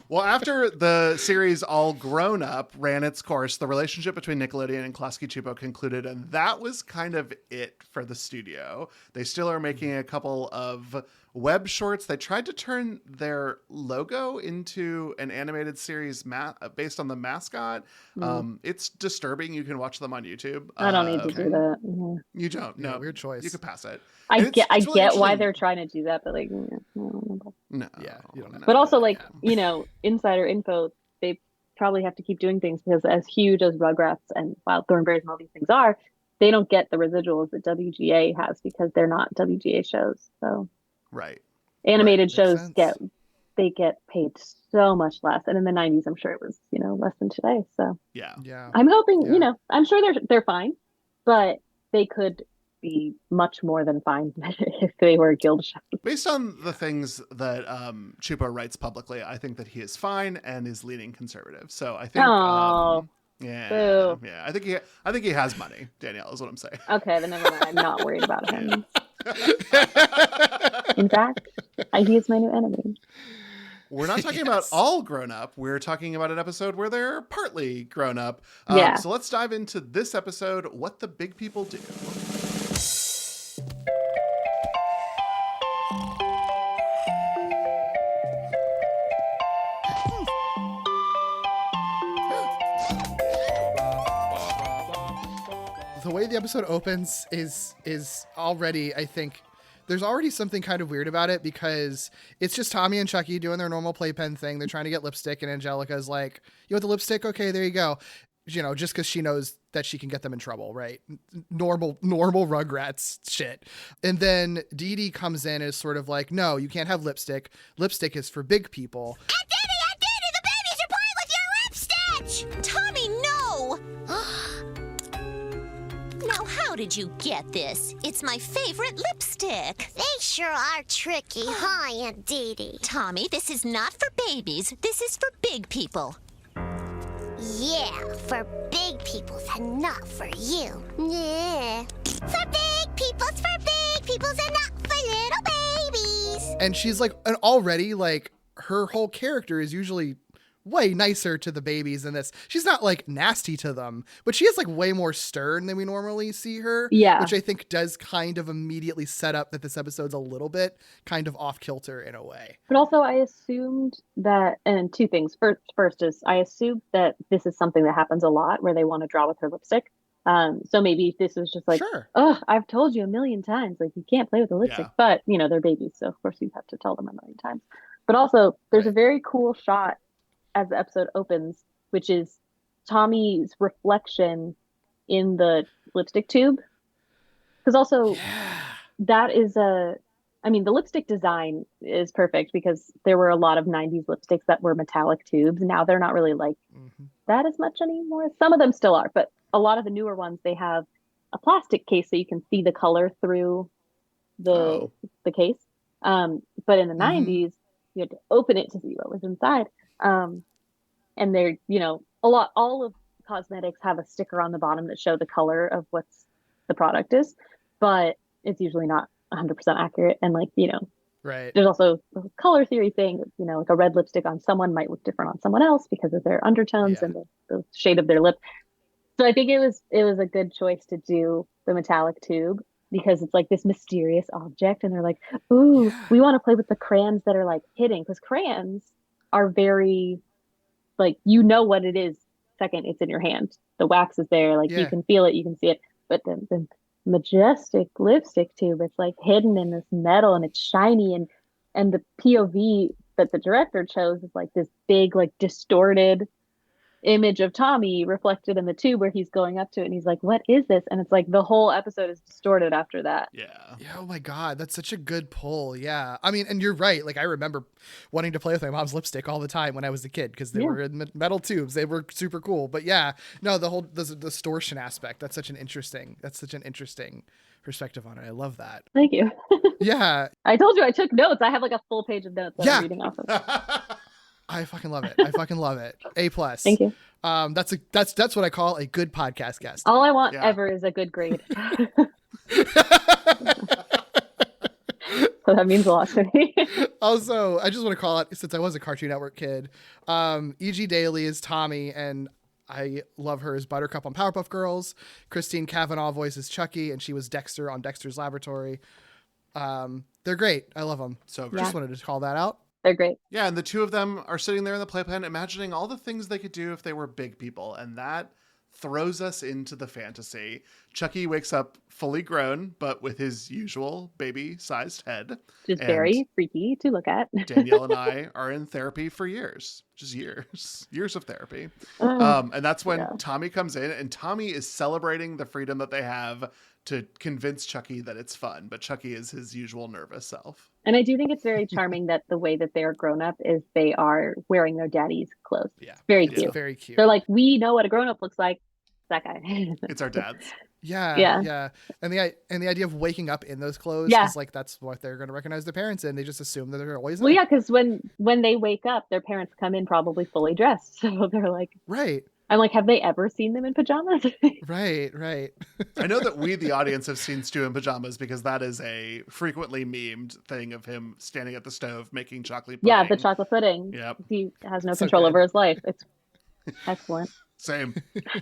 Well, after the series All Grown Up ran its course, the relationship between Nickelodeon and Klasky-Csupo concluded, and that was kind of it for the studio. They still are making a couple of web shorts. They tried to turn their logo into an animated series based on the mascot. It's disturbing. You can watch them on YouTube. I don't need to do that. Mhm. You don't? Yeah, No. weird choice. You could pass it. I And get it's really why interesting. they're trying to do that, but like, I don't know. No. Yeah, you don't know. But also, like, you know, insider info, they probably have to keep doing things because as huge as Rugrats and Wild Thornberrys and all these things are, they don't get the residuals that WGA has because they're not WGA shows. So Right. animated makes shows sense. get paid so much less. And in the 90s, I'm sure it was, you know, less than today. So Yeah. yeah. I'm hoping, Yeah. you know, I'm sure they're fine, but they could be much more than fine if they were guild shows. Based on the things that Chupo writes publicly, I think that he is fine and is leaning conservative. So I think, Oh, yeah, boo. yeah, I think he has money. Danielle is what I'm saying. Okay, then never mind. I'm not worried about him. In fact, he is my new enemy. We're not talking about all grown up. We're talking about an episode where they're partly grown up. Yeah. So let's dive into this episode, What the Big People Do. The way the episode opens is already, I think, there's already something kind of weird about it because it's just Tommy and Chucky doing their normal playpen thing. They're trying to get lipstick, and Angelica's like, "You want the lipstick? Okay, there you go." You know, just because she knows that she can get them in trouble, right? Normal Rugrats shit. And then Dee Dee comes in and is sort of like, "No, you can't have lipstick. Lipstick is for big people." Aunt Diddy, the babies are playing with your lipstick! Tommy, no! Now, how did you get this? It's my favorite lipstick. They sure are tricky, huh, Aunt Diddy? Tommy, this is not for babies. This is for big people. Yeah, for big peoples and not for you. Yeah. For big peoples and not for little babies. And she's like, and already like her whole character is usually way nicer to the babies in this. She's not like nasty to them, but she is like way more stern than we normally see her. Yeah. Which I think does kind of immediately set up that this episode's a little bit kind of off kilter in a way. But also, I assumed that, and two things. First is I assumed that this is something that happens a lot where they want to draw with her lipstick. So maybe this was just like, Sure. oh, I've told you a million times, like you can't play with the lipstick. Yeah. But you know they're babies, so of course you have to tell them a million times. But also, there's a very cool shot as the episode opens, which is Tommy's reflection in the lipstick tube. Because also, that is I mean, the lipstick design is perfect because there were a lot of 90s lipsticks that were metallic tubes. Now they're not really like that as much anymore. Some of them still are, but a lot of the newer ones, they have a plastic case so you can see the color through the case. But in the 90s, you had to open it to see what was inside. And they're, all of cosmetics have a sticker on the bottom that show the color of what's the product is, but it's usually not 100% accurate. And Right. there's also a color theory thing, like a red lipstick on someone might look different on someone else because of their undertones and the shade of their lip. So I think it was a good choice to do the metallic tube because it's like this mysterious object and they're like, ooh, we want to play with the crayons that are like hidden, because crayons are very like, what it is second it's in your hand. The wax is there, like you can feel it, you can see it. But the majestic lipstick tube, it's like hidden in this metal and it's shiny, and the POV that the director chose is like this big, like distorted image of Tommy reflected in the tube where he's going up to it and he's like, what is this? And it's like the whole episode is distorted after that. Yeah. Oh my God, that's such a good pull. Yeah. I mean, and you're right. Like I remember wanting to play with my mom's lipstick all the time when I was a kid because they were in metal tubes. They were super cool. But yeah, no, the whole the distortion aspect, that's such an interesting perspective on it. I love that. Thank you. Yeah. I told you I took notes. I have like a full page of notes that I'm reading off of. I fucking love it. I fucking love it. A+. Thank you. That's what I call a good podcast guest. All I want ever is a good grade. So that means a lot to me. Also, I just want to call out, since I was a Cartoon Network kid, E.G. Daily is Tommy, and I love her as Buttercup on Powerpuff Girls. Christine Cavanaugh voices Chucky, and she was Dexter on Dexter's Laboratory. They're great. I love them. So just wanted to call that out. They're great. Yeah, and the two of them are sitting there in the playpen imagining all the things they could do if they were big people, and that throws us into the fantasy. Chucky wakes up fully grown, but with his usual baby-sized head. Just very freaky to look at. Danielle and I are in therapy for years. Just years of therapy. And that's when Tommy comes in, and Tommy is celebrating the freedom that they have to convince Chucky that it's fun, but Chucky is his usual nervous self. And I do think it's very charming that the way that they're grown up is they are wearing their daddy's clothes. Yeah. Very It's cute. very cute. They're like, we know what a grown up looks like. That guy. It's our dads. Yeah. And the idea of waking up in those clothes is like, that's what they're going to recognize their parents in. They just assume that they're always Well, yeah, because when they wake up, their parents come in probably fully dressed. So they're like, right. I'm like, have they ever seen them in pajamas? Right. I know that we, the audience, have seen Stu in pajamas because that is a frequently memed thing of him standing at the stove making chocolate pudding. Yeah, the chocolate pudding. Yep. He has no control over his life. It's excellent. Same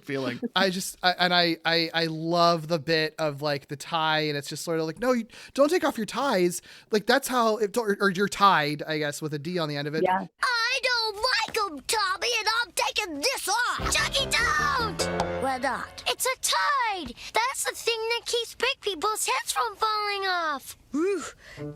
feeling. I love the bit of like the tie, and it's just sort of like, no, you don't take off your ties. Like that's how or you're tied, I guess, with a D on the end of it. Yeah. I don't like them, Tommy, and I'm taking this off. Chucky, don't! Why not? It's a tide. That's the thing that keeps big people's heads from falling off. Whew.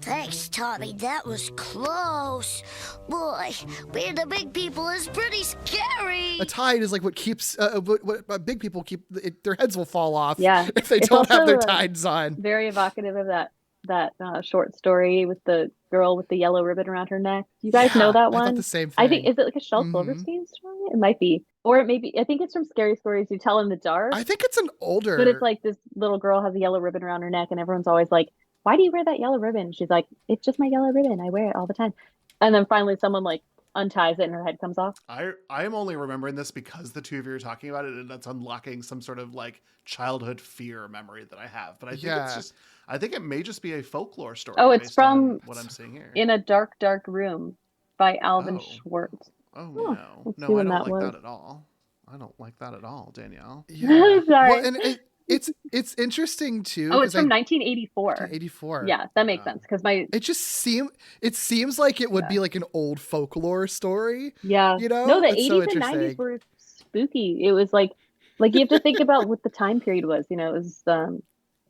Thanks, Tommy. That was close. Boy, being the big people is pretty scary. A tide is like what keeps what big people keep. Their heads will fall off. Yeah. If they don't have their tides on. Very evocative of that short story with the girl with the yellow ribbon around her neck. You guys know that one? I thought the same thing. I think, is it like a Shel Silverstein story? It might be. Or it may be, I think it's from Scary Stories You Tell in the Dark. I think it's an older. But it's like this little girl has a yellow ribbon around her neck and everyone's always like, why do you wear that yellow ribbon? She's like, it's just my yellow ribbon. I wear it all the time. And then finally someone like unties it and her head comes off. I am only remembering this because the two of you are talking about it, and that's unlocking some sort of like childhood fear memory that I have. But I think it's just, I think it may just be a folklore story. Oh, it's from what I'm seeing here. In a Dark, Dark Room by Alvin Schwartz. Oh, no. let's No, see I when don't that like was. that at all. I don't like that at all, Danielle. Yeah. Sorry. Well, and it's interesting too. Oh, it's 'cause from 1984. 1984. Yeah, that makes sense because my It seems like it would Yeah. be like an old folklore story. yeah You know, no the it's so 80s and 90s interesting. were spooky. It was like you have to think about what the time period was. You know, it was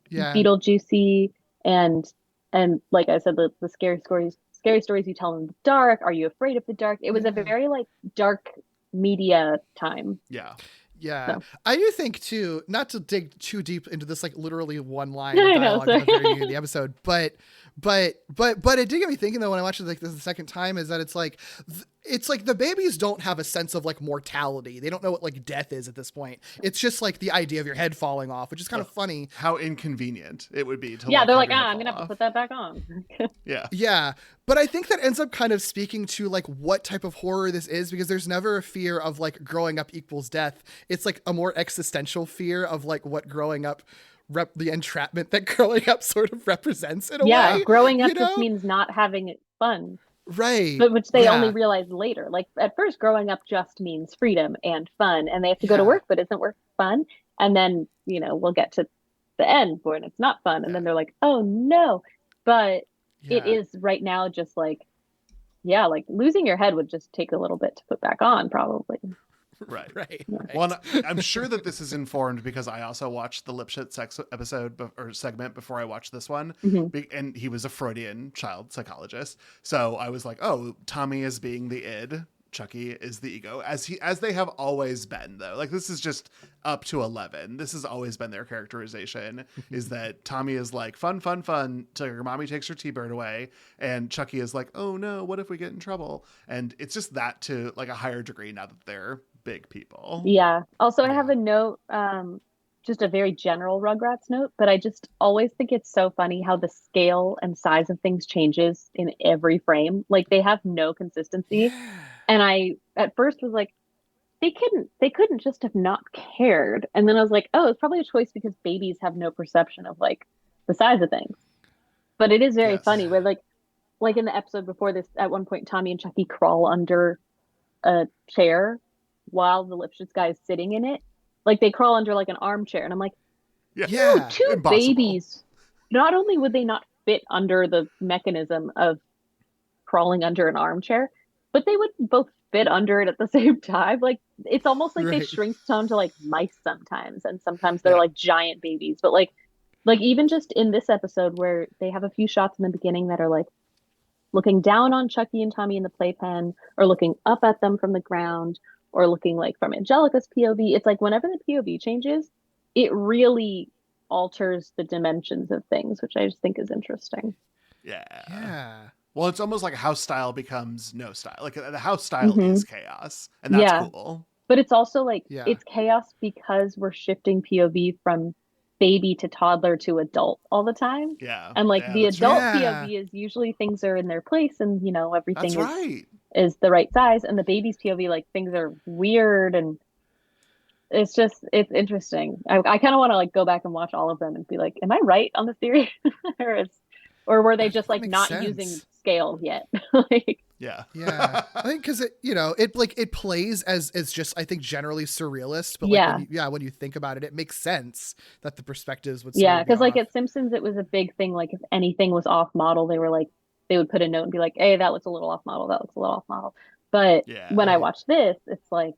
Yeah. Beetlejuicy and like I said, the scary stories you tell in the dark. Are you afraid of the dark? It was a Yeah. very like dark media time. Yeah. Yeah, So. I do think too. Not to dig too deep into this, like literally one line I of know, dialogue at the sorry. very beginning of the episode, but it did get me thinking though when I watched it like this the second time is that it's like the babies don't have a sense of like mortality. They don't know what like death is at this point. It's just like the idea of your head falling off, which is kind of funny. How inconvenient it would be to Yeah, they're have like, your head I'm gonna fall have to off. put that back on. Yeah. Yeah, but I think that ends up kind of speaking to like what type of horror this is because there's never a fear of like growing up equals death. It's like a more existential fear of like what growing up the entrapment that growing up sort of represents in a Yeah, way. growing up you just know? means not having it fun. Right. But which they Yeah. only realize later. Like at first, growing up just means freedom and fun, and they have to go to Yeah. work, but isn't work fun? And then we'll get to the end when it's not fun, and Yeah. then they're like, oh no. But it Yeah. is right now just like, yeah, like losing your head would just take a little bit to put back on, probably. Right. Right. Well, and I'm sure that this is informed because I also watched the Lipschitz or segment before I watched this one, and he was a Freudian child psychologist. So I was like, oh, Tommy is being the id, Chucky is the ego, as they have always been though. Like this is just up to 11. This has always been their characterization is that Tommy is like fun till your mommy takes her T-bird away, and Chucky is like, oh no, what if we get in trouble? And it's just that to like a higher degree now that they're big people. Yeah. Also, I have a note, just a very general Rugrats note, but I just always think it's so funny how the scale and size of things changes in every frame. Like they have no consistency. And I at first was like, they couldn't just have not cared. And then I was like, oh, it's probably a choice because babies have no perception of like the size of things. But it is very Yes. funny where like in the episode before this, at one point Tommy and Chucky crawl under a chair while the Lipschitz guy is sitting in it. Like they crawl under like an armchair, and I'm like, Yeah. two Impossible. babies. Not only would they not fit under the mechanism of crawling under an armchair, but they would both fit under it at the same time. Like it's almost like they Right. shrink down to like mice sometimes, and sometimes they're like giant babies. But like even just in this episode where they have a few shots in the beginning that are like looking down on Chucky and Tommy in the playpen, or looking up at them from the ground, or looking like from Angelica's POV. It's like whenever the POV changes, it really alters the dimensions of things, which I just think is interesting. Yeah. Yeah. Well, it's almost like house style becomes no style. Like the house style is chaos, and that's Yeah. cool. But it's also like Yeah. it's chaos because we're shifting POV from baby to toddler to adult all the time. Yeah. And like Yeah, the that's adult right. Yeah. POV is usually things are in their place and everything That's right. is the right size, and the baby's POV like things are weird, and it's interesting. I kind of want to like go back and watch all of them and be like, am I right on the theory? or were they just like makes not sense. using scale yet? Like Yeah. Yeah, I think because it plays as just I think generally surrealist, but Yeah. when you think about it, it makes sense that the perspectives would yeah, because because like at Simpsons it was a big thing. Like if anything was off model, they would put a note and be like, hey, that looks a little off model, that looks a little off model. But Yeah. when I watch this, it's like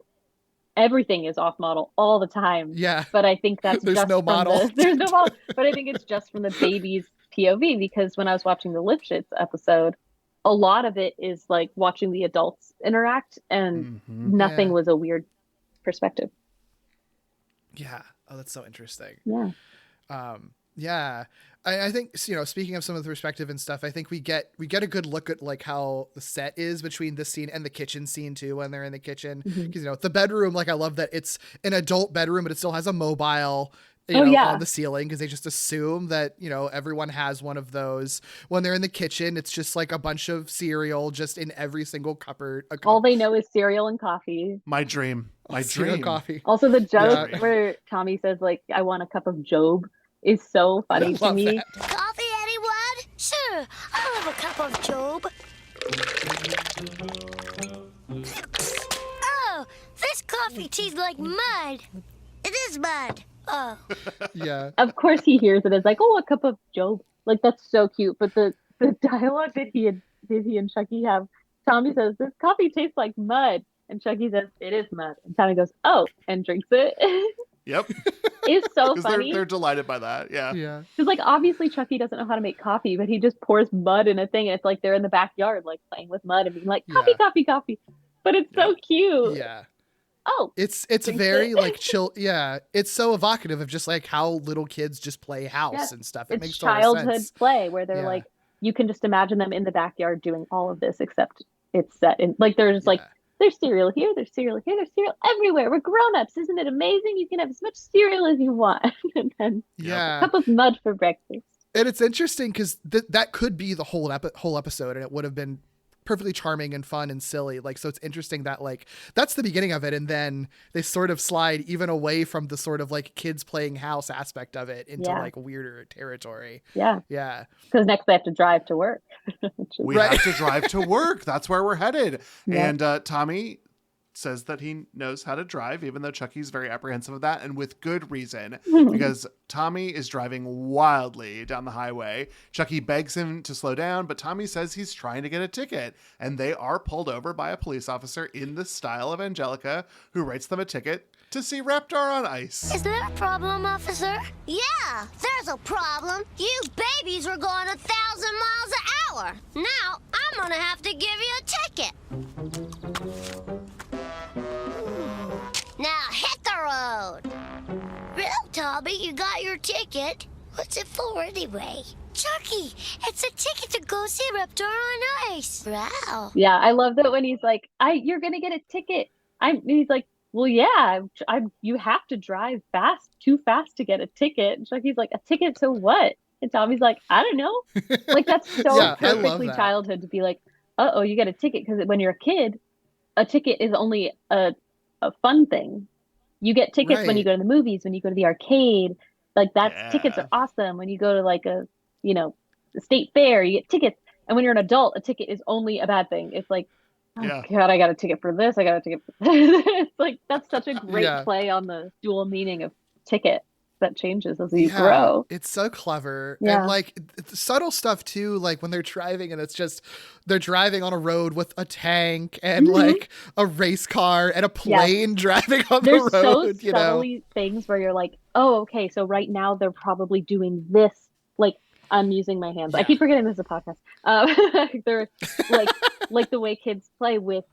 everything is off model all the time. yeah, But I think that's There's just no from model. there's no model. But I think it's just from the baby's POV, because when I was watching the Lipschitz episode, a lot of it is like watching the adults interact, and nothing Yeah. was a weird perspective. yeah. Oh, that's so interesting. Yeah. Yeah, I think speaking of some of the perspective and stuff, I think we get a good look at like how the set is between this scene and the kitchen scene too when they're in the kitchen, because the bedroom, like I love that it's an adult bedroom but it still has a mobile on the ceiling, because they just assume that everyone has one of those. When they're in the kitchen, it's just like a bunch of cereal just in every single cupboard. All they know is cereal and coffee. My dream. My cereal, dream. coffee. Also, the joke Yeah. where Tommy says like, I want a cup of Job is so funny to Love me. that. Coffee, anyone? Sure, I'll have a cup of Job. coffee tastes like mud. It is mud. Oh, Yeah. Of course he hears it as like, oh, a cup of Joe. Like that's so cute. But the dialogue that he and Chucky have, Tommy says, this coffee tastes like mud. And Chucky says, it is mud. And Tommy goes, oh, and drinks it. Yep. It's so Because funny. they're delighted by that. Yeah. Yeah. Because like obviously Chucky doesn't know how to make coffee, but he just pours mud in a thing, and it's like they're in the backyard like playing with mud and being like coffee, Yeah. coffee, coffee. But it's so cute. Yeah. Oh, It's Drinks very it. like chill. Yeah. It's so evocative of just like how little kids just play house Yeah. and stuff. It it's makes total childhood sense. play where they're Yeah. like you can just imagine them in the backyard doing all of this, except it's set in like they're just like Yeah. there's cereal here, there's cereal here, there's cereal everywhere. We're grown-ups. Isn't it amazing? You can have as much cereal as you want. And then Yeah. a cup of mud for breakfast. And it's interesting because that could be the whole episode, and it would have been perfectly charming and fun and silly. Like, so it's interesting that like that's the beginning of it, and then they sort of slide even away from the sort of like kids playing house aspect of it into Yeah. like weirder territory. Yeah. Yeah. Because next they have to drive to work. Which is We Right. have to drive to work. That's where we're headed. Yeah. And Tommy says that he knows how to drive, even though Chucky's very apprehensive of that, and with good reason, because Tommy is driving wildly down the highway. Chucky begs him to slow down, but Tommy says he's trying to get a ticket, and they are pulled over by a police officer in the style of Angelica, who writes them a ticket to see Reptar on ice. is there a problem, officer? Yeah, there's a problem. You babies were going 1,000 miles an hour. Now I'm gonna have to give you a ticket. Now hit the road. Real, Tommy, you got your ticket. What's it for anyway? Chucky, it's a ticket to go see Reptar on ice. Wow. Yeah, I love that when he's like, you're gonna get a ticket. He's like, well, yeah, you have to drive too fast to get a ticket. And Chucky's like, a ticket to what? And Tommy's like, I don't know. Like that's so Yeah, I love perfectly that. childhood to be like, uh-oh, you get a ticket. Because when you're a kid, a ticket is only a fun thing. You get tickets when you Right. go to the movies, when you go to the arcade. Like tickets are awesome. When you go to like a state fair, you get tickets. And when you're an adult, a ticket is only a bad thing. It's like, oh Yeah. God, I got a ticket for this. I got a ticket for this. It's like that's such a great Yeah. play on the dual meaning of ticket that changes as you grow. It's so clever. Yeah. And like it's subtle stuff too, like when they're driving and it's just they're driving on a road with a tank and like a race car and a plane driving on There's the so road, you know. subtly things where you're like, oh, okay, so right now they're probably doing this. Like I'm using my hands. I Yeah. keep forgetting this is a podcast. They're like the way kids play with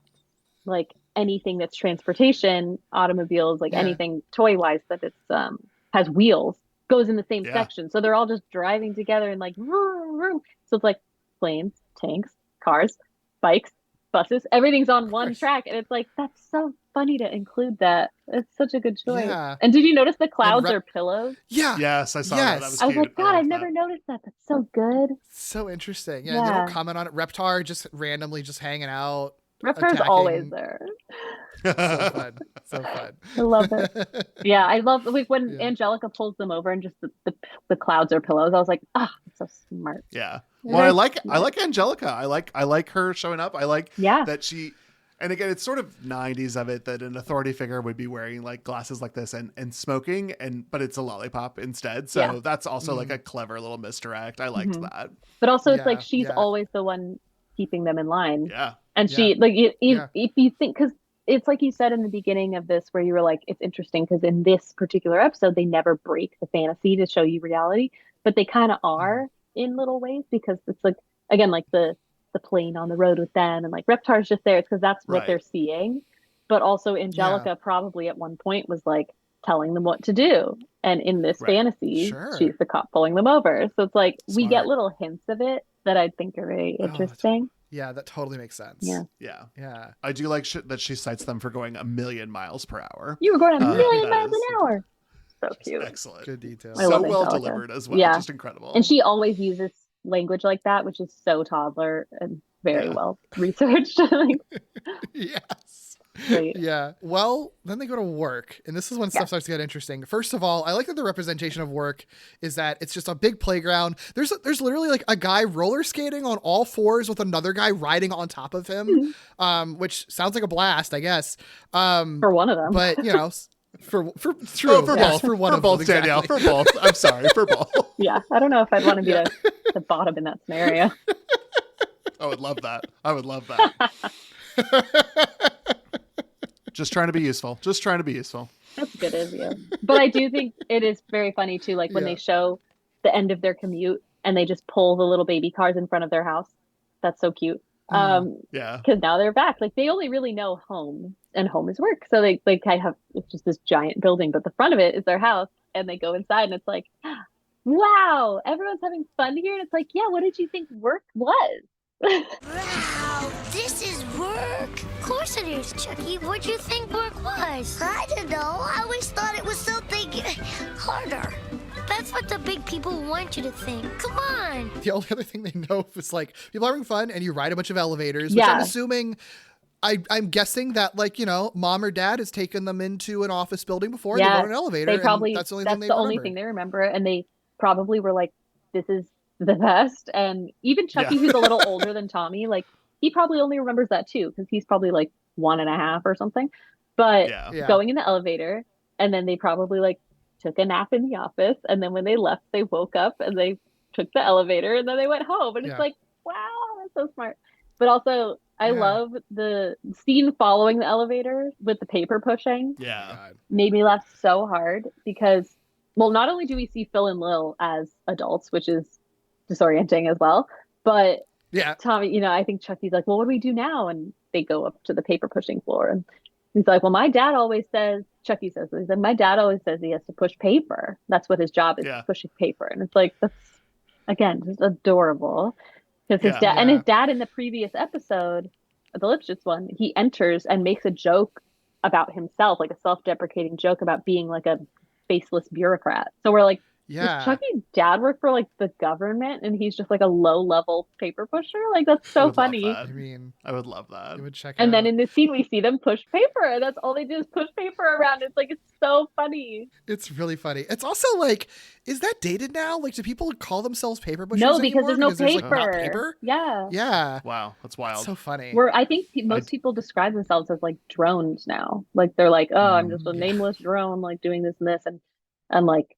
like anything that's transportation, automobiles, like Yeah. anything toy wise that it's has wheels goes in the same Yeah. section. So they're all just driving together and like vroom, vroom. So it's like planes, tanks, cars, bikes, buses, everything's on one course. track. And it's like, that's so funny to include that. It's such a good choice. Yeah. And did you notice the clouds Rep- are pillows? Yeah. Yes, I saw that. That Yes. was I was cute. like, God, love I've that. never noticed that. That's so good. So interesting. Yeah, they Yeah. don't comment on it. Reptar just randomly just hanging out. Reptar's Attacking- always there. So fun. So fun. I love it. Yeah, I love like when Yeah. Angelica pulls them over and just the clouds are pillows. I was like, it's so smart. Yeah. Yeah. Well, I like Angelica. I like her showing up. I like Yeah. that she, and again, it's sort of 90s of it that an authority figure would be wearing like glasses like this and smoking, but it's a lollipop instead. So Yeah. that's also like a clever little misdirect. I liked Mhm. that. But also, it's Yeah, like she's yeah. always the one keeping them in line. Yeah. And she like Yeah. if you think, because it's like you said in the beginning of this, where you were like, it's interesting because in this particular episode they never break the fantasy to show you reality, but they kind of are in little ways, because it's like, again, like the plane on the road with them, and like Reptar's just there. It's because that's what Right. they're seeing. But also Angelica probably at one point was like telling them what to do, and in this Right. fantasy Sure. she's the cop pulling them over. So it's like we get Smart. little hints of it that I think are very Oh, interesting. Yeah, that totally makes sense. Yeah. Yeah. Yeah. I do like that she cites them for going 1,000,000 miles per hour. You were going a million that miles is- an hour. So Just cute. excellent. Good details. I So love well Angelica. delivered as well. Yeah. Just incredible. And she always uses language like that, which is so toddler and very Yeah. well researched. Like, Yes. Great. Yeah. Well, then they go to work, and this is when stuff starts to get interesting. First of all, I like that the representation of work is that it's just a big playground. There's literally like a guy roller skating on all fours with another guy riding on top of him, which sounds like a blast, I guess. For one of them. But for true, for yes, both, for one for of both, them, Danielle, exactly. for both. I'm sorry, for both. Yeah, I don't know if I'd want to be the bottom in that scenario. I would love that. I would love that. Just trying to be useful. Just trying to be useful. That's good of you. But I do think it is very funny too, like when they show the end of their commute and they just pull the little baby cars in front of their house. That's so cute. Yeah. Because now they're back. Like they only really know home, and home is work. So they kind of have, it's just this giant building, but the front of it is their house, and they go inside and it's like, wow, everyone's having fun here. And it's like, yeah, what did you think work was? Wow, this is work. Of course it is, Chucky. What'd you think work was? I don't know. I always thought it was something harder. That's what the big people want you to think. Come on. The only other thing they know is like people are having fun, and you ride a bunch of elevators, which I'm assuming. I'm guessing that, like, mom or dad has taken them into an office building before, and they go on an elevator. They probably, that's the only thing they remember. And they probably were like, this is the best. And even Chucky, who's a little older than Tommy, like, he probably only remembers that too, because he's probably like 1.5 or something. But going in the elevator, and then they probably like took a nap in the office. And then when they left, they woke up and they took the elevator, and then they went home. And it's like, wow, that's so smart. But also, I love the scene following the elevator with the paper pushing. Yeah. Made me laugh so hard because, well, not only do we see Phil and Lil as adults, which is disorienting as well, but Tommy, I think Chucky's like, well, what do we do now? And they go up to the paper pushing floor, and he's like, well, my dad always says, Chucky says, he said, my dad always says he has to push paper. That's what his job is, pushing paper. And it's like, that's, again, just adorable. Because his dad and his dad in the previous episode, the Lipschitz one, he enters and makes a joke about himself, like a self-deprecating joke about being like a faceless bureaucrat. So we're like, does Chucky's dad work for like the government, and he's just like a low-level paper pusher? Like, that's so funny. I mean, I would love that. You would check and out. then in this scene, we see them push paper, and that's all they do is push paper around. It's like, it's so funny. It's really funny. It's also like, is that dated now? Like, do people call themselves paper pushers No, because anymore? there's no paper. There's, like, not paper. Yeah. Wow, that's wild. It's so funny. I think most people describe themselves as like drones now. Like they're like, oh, I'm just a nameless drone, like doing this and this, and I'm like,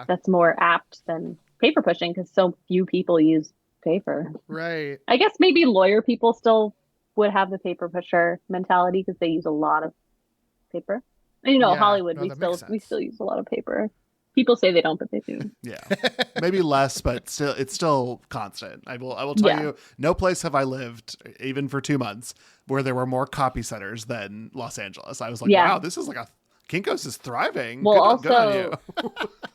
that's more apt than paper pushing because so few people use paper. Right. I guess maybe lawyer people still would have the paper pusher mentality because they use a lot of paper. And, Hollywood, we still use a lot of paper. People say they don't, but they do. Yeah, maybe less, but still, it's still constant. I will tell you, no place have I lived, even for 2 months, where there were more copy centers than Los Angeles. I was like, wow, this is like Kinko's is thriving. Well, good on you.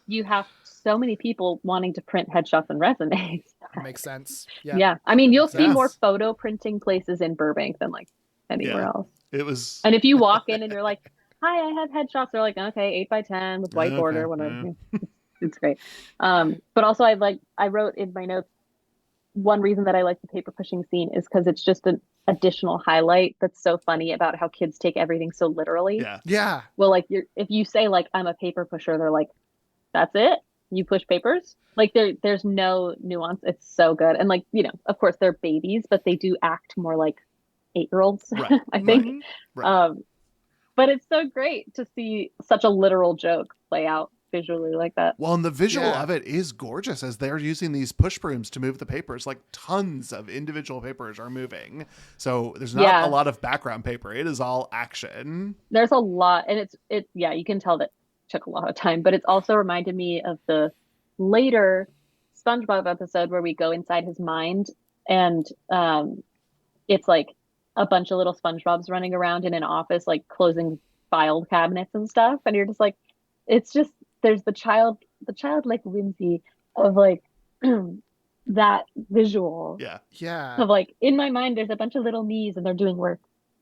You have so many people wanting to print headshots and resumes. Makes sense. Yeah. I mean, you'll see more photo printing places in Burbank than like anywhere else. It was. And if you walk in and you're like, hi, I have headshots, they're like, okay, 8x10 with white border, whatever. It's great. But also I wrote in my notes, one reason that I like the paper pushing scene is because it's just an additional highlight that's so funny about how kids take everything so literally. Yeah. Well, like if you say like, I'm a paper pusher, they're like, that's it? You push papers? Like there's no nuance. It's so good. And like, of course they're babies, but they do act more like 8-year-olds, right. I think. Right. But it's so great to see such a literal joke play out visually like that. Well, and the visual of it is gorgeous as they're using these push brooms to move the papers. Like tons of individual papers are moving. So there's not a lot of background paper. It is all action. There's a lot. And you can tell that it took a lot of time, but it's also reminded me of the later SpongeBob episode where we go inside his mind, and it's like a bunch of little SpongeBobs running around in an office, like closing filed cabinets and stuff. And you're just like, it's just, there's the childlike whimsy of like that visual. Yeah. Of like, in my mind, there's a bunch of little me's and they're doing work.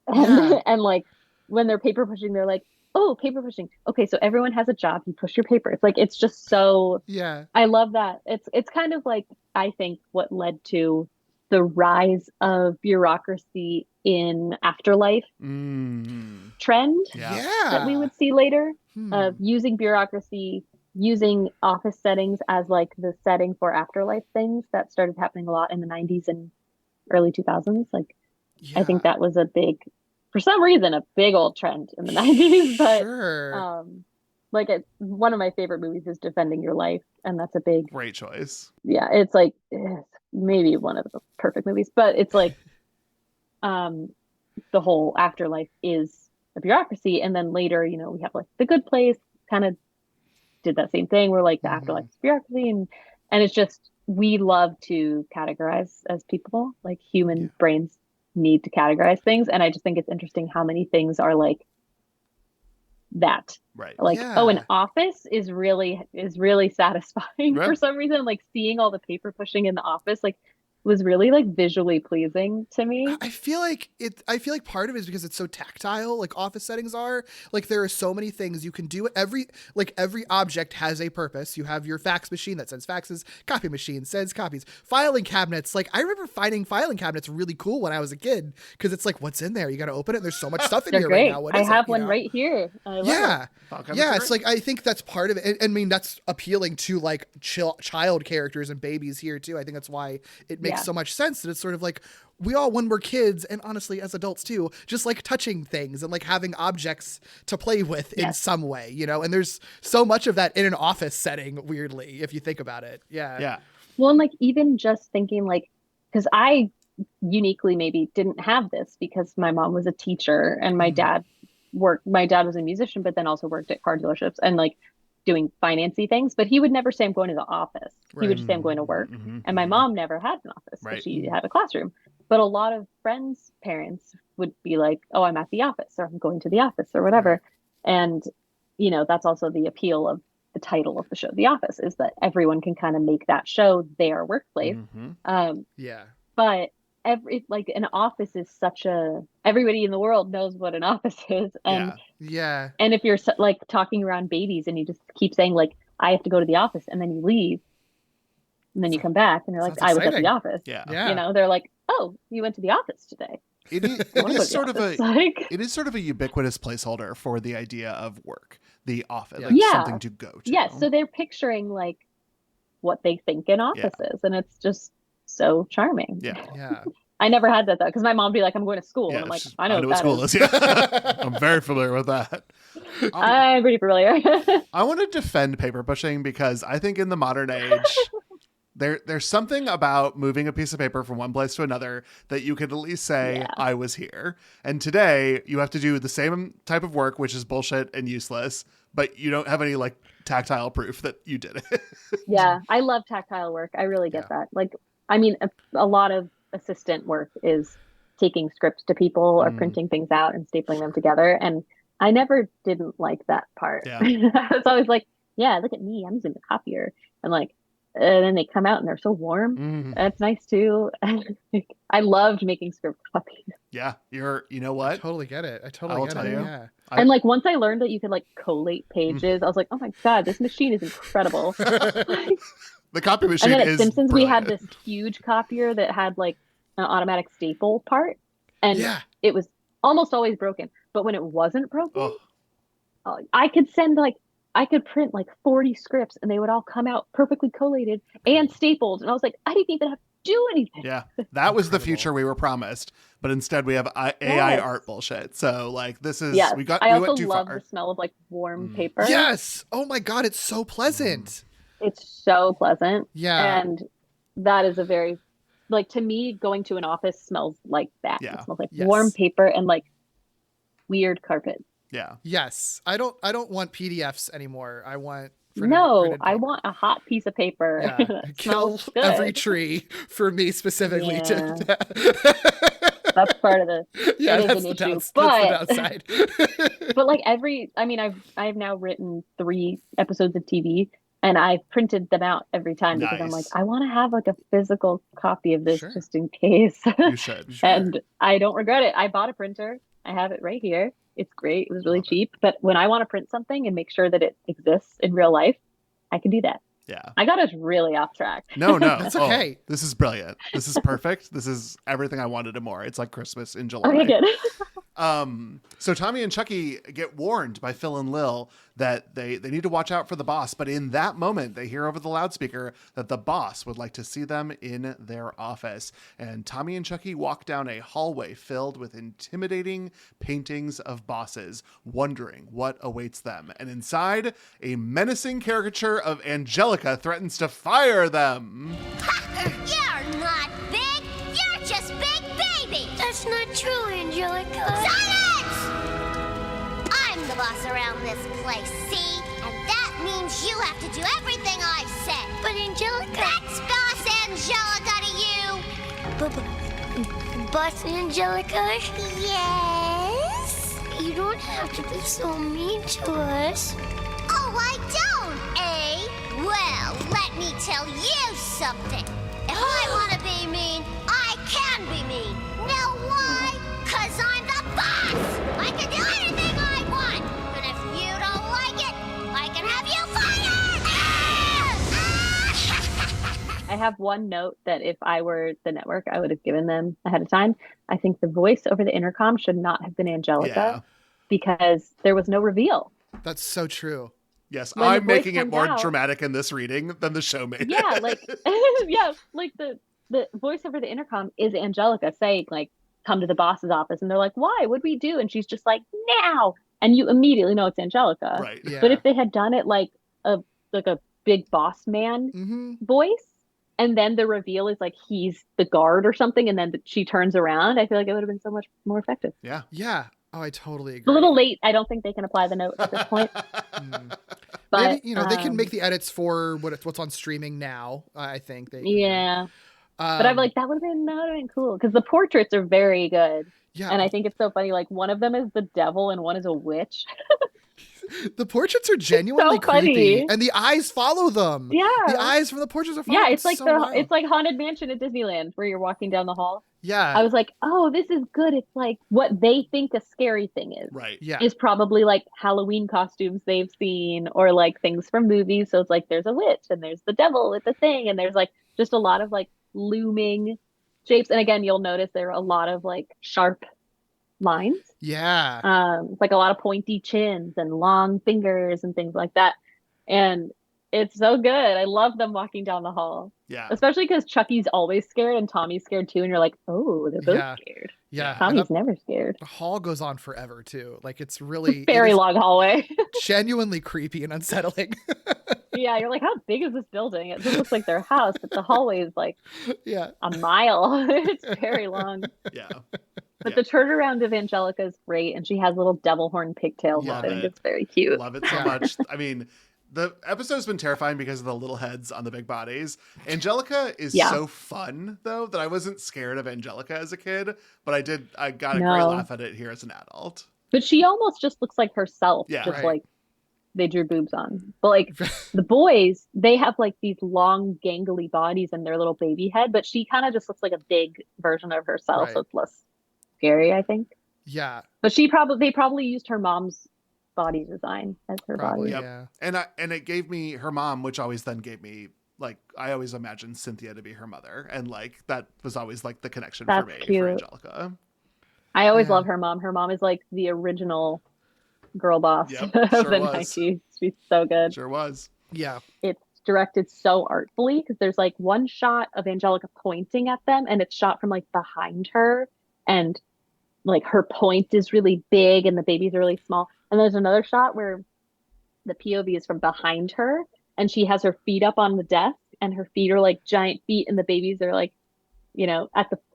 And like when they're paper pushing, they're like, oh, paper pushing. Okay, so everyone has a job. You push your paper. It's like, it's just so. Yeah. I love that. It's kind of like, I think what led to the rise of bureaucracy in afterlife trend Yeah. that we would see later, of Hmm. using bureaucracy, using office settings as like the setting for afterlife things that started happening a lot in the 90s and early 2000s. Like, I think Yeah. that was for some reason, a big old trend in the 90s. But Sure. like one of my favorite movies is Defending Your Life, and that's a big, Great choice. yeah, it's like maybe one of the perfect movies, but it's like um the whole afterlife is a bureaucracy. And then later, we have like The Good Place kind of did that same thing where like the afterlife is bureaucracy, and it's just, we love to categorize as people. Like, human brains need to categorize things, and I just think it's interesting how many things are like that. Right. Like, Yeah. oh, an office is really satisfying Right. for some reason. Like, seeing all the paper pushing in the office like was really like visually pleasing to me. I feel like part of it is because it's so tactile, like office settings are. Like, there are so many things you can do. Every object has a purpose. You have your fax machine that sends faxes, copy machine sends copies, filing cabinets. Like, I remember finding filing cabinets really cool when I was a kid, because it's like, what's in there? You got to open it. There's so much stuff in They're here great. right now. What I is have it, one right here. I love Yeah. it. File cabinets Yeah, are it's great. like, I think that's part of it. I mean, that's appealing to like child characters and babies here too. I think that's why it makes Yeah. so much sense that it's sort of like, we all, when we're kids, and honestly as adults too, just like touching things and like having objects to play with in Yes. some way, and there's so much of that in an office setting, weirdly, if you think about it. Yeah. Yeah. Well, and like, even just thinking like, because I uniquely maybe didn't have this because my mom was a teacher and my dad was a musician, but then also worked at car dealerships and like doing financy things. But he would never say I'm going to the office. He would just say I'm going to work. And my mom never had an office, but Right. she had a classroom. But a lot of friends' parents would be like, oh, I'm at the office, or I'm going to the office, or whatever. And that's also the appeal of the title of the show, The Office, is that everyone can kind of make that show their workplace. Yeah. But an office is everybody in the world knows what an office is. And Yeah. and if you're like talking around babies and you just keep saying like, I have to go to the office, and then you leave, and then you come back and you're like, sounds I was at exciting. the office. Yeah. Yeah. They're like, oh, you went to the office today. It is, I wanna go to the office. it is sort of a ubiquitous placeholder for the idea of work, the office, Yeah. like Yeah. something to go to. Yeah, so they're picturing like what they think an office is, and it's just so charming. Yeah. Yeah. I never had that though, because my mom would be like, I'm going to school. And I'm like, I know what school that is. is. Yeah. I'm very familiar with that. I'm pretty familiar. I want to defend paper pushing because I think in the modern age, there's something about moving a piece of paper from one place to another that you could at least say, I was here. And today you have to do the same type of work, which is bullshit and useless, but you don't have any like tactile proof that you did it. Yeah, I love tactile work. I really get that. Like, I mean, a lot of assistant work is taking scripts to people or printing things out and stapling them together. And I never didn't like that part. Yeah. I was always like, yeah, look at me. I'm using the copier. And like, and then they come out and they're so warm. That's nice too. I loved making script copies. Yeah. You know what? I totally get it. I will get tell it. you. Yeah. And like, once I learned that you could like collate pages, I was like, oh my God, this machine is incredible. The copy machine and then at is Simpsons, we had brilliant. this huge copier that had like an automatic staple part. And Yeah. it was almost always broken. But when it wasn't broken, Oh, I could print like 40 scripts and they would all come out perfectly collated and stapled. And I was like, I didn't even have to do anything. yeah. That was the future we were promised. But instead we have AI art bullshit. So like this is, Yes. we I also went too love far. the smell of like warm paper. Yes. Oh my God. It's so pleasant. It's so pleasant. Yeah. And that is a very, like, to me, going to an office smells like that. Yeah. It smells like Yes. warm paper and like weird carpet. Yeah. Yes. I don't want PDFs anymore. I want printed No, I paper. want a hot piece of paper. Yeah. that Kill smells good. every tree for me specifically. Yeah. To That's part of the yeah, that that's is the, an issue. that's But the downside. but like I've now written 3 episodes of TV and I've printed them out every time because I'm like, Nice. I want to have like a physical copy of this Sure. just in case. You should. And I don't regret it. I bought a printer. I have it right here. It's great. It was really Love it. cheap. But when I want to print something and make sure that it exists in real life, I can do that. Yeah. I got us really off track. No. That's okay. This is brilliant. This is perfect. This is everything I wanted and more. It's like Christmas in July. Okay, good. So Tommy and Chucky get warned by Phil and Lil that they need to watch out for the boss. But in that moment, they hear over the loudspeaker that the boss would like to see them in their office. And Tommy and Chucky walk down a hallway filled with intimidating paintings of bosses, wondering what awaits them. And inside, a menacing caricature of Angelica threatens to fire them. You're not big. You're just big baby. That's not true, Angelica. Silence! I'm the boss around this place, see? And that means you have to do everything I said. But Angelica... That's Boss Angelica to you. Boss Angelica, Yes? you don't have to be so mean to us. Oh, I don't, eh? Well, let me tell you something. If I want to be mean, I can be mean. Know why? 'Cause I'm the boss! I can do anything I want! And if you don't like it, I can have you fired! I have one note that if I were the network, I would have given them ahead of time. I think the voice over the intercom should not have been Angelica because there was no reveal. That's so true. Yes, When the I'm voice making it comes more out- dramatic in this reading than the show made. Yeah, like like the voice over the intercom is Angelica saying like, "Come to the boss's office," and they're like, "Why? What'd we do?" And she's just like, "Now," and you immediately know it's Angelica. Right. Yeah. But if they had done it like a big boss man Mm-hmm. voice, and then the reveal is like he's the guard or something, and then she turns around, I feel like it would have been so much more effective. Yeah. Yeah. Oh, I totally agree. It's a little late. I don't think they can apply the note at this point. Mm. But Maybe, they can make the edits for what's on streaming now. I think they. yeah. But I'm like, that would have been cool because the portraits are very good. yeah. And I think it's so funny. Like one of them is the devil and one is a witch. The portraits are genuinely so funny. creepy, and the eyes follow them. Yeah. The eyes from the portraits are following. Yeah, it's like so wild. it's like Haunted Mansion at Disneyland where you're walking down the hall. Yeah. I was like, oh, this is good. It's like what they think a scary thing is. Right. Yeah. Is probably like Halloween costumes they've seen or like things from movies. So it's like there's a witch and there's the devil with the thing and there's like just a lot of like looming shapes. And again, you'll notice there are a lot of like sharp lines. Yeah. It's like a lot of pointy chins and long fingers and things like that. And it's so good. I love them walking down the hall, Yeah. especially because Chucky's always scared and Tommy's scared too. And you're like, oh, they're both Yeah. scared. Yeah. And Tommy's never scared. the hall goes on forever too. Like it's really Very it is long hallway. genuinely creepy and unsettling. Yeah, you're like, how big is this building? It just looks like their house, but the hallway is like Yeah. a mile. It's very long. Yeah. But the turnaround of Angelica is great, and she has little devil horn pigtails. Love I think it. it's very cute. Love it so Yeah. much. I mean, the episode's been terrifying because of the little heads on the big bodies. Angelica is Yeah. so fun, though, that I wasn't scared of Angelica as a kid, but I got a great No. laugh at it here as an adult. But she almost just looks like herself, Yeah. just Right. like they drew boobs on. But like the boys, they have like these long, gangly bodies and their little baby head, but she kind of just looks like a big version of herself, Right. so it's less scary, I think. Yeah. But they probably used her mom's body design as her Probably. body. Yeah. And it gave me her mom, which always then gave me, like, I always imagined Cynthia to be her mother. And, like, that was always, like, the connection for That's me cute. for Angelica. I always Yeah. love her mom. Her mom is like the original girl boss Yep, of sure the was. 90s. She's so good. Sure was. Yeah. It's directed so artfully because there's like one shot of Angelica pointing at them and it's shot from like behind her and like her point is really big and the babies are really small. And there's another shot where the POV is from behind her and she has her feet up on the desk and her feet are like giant feet and the babies are like,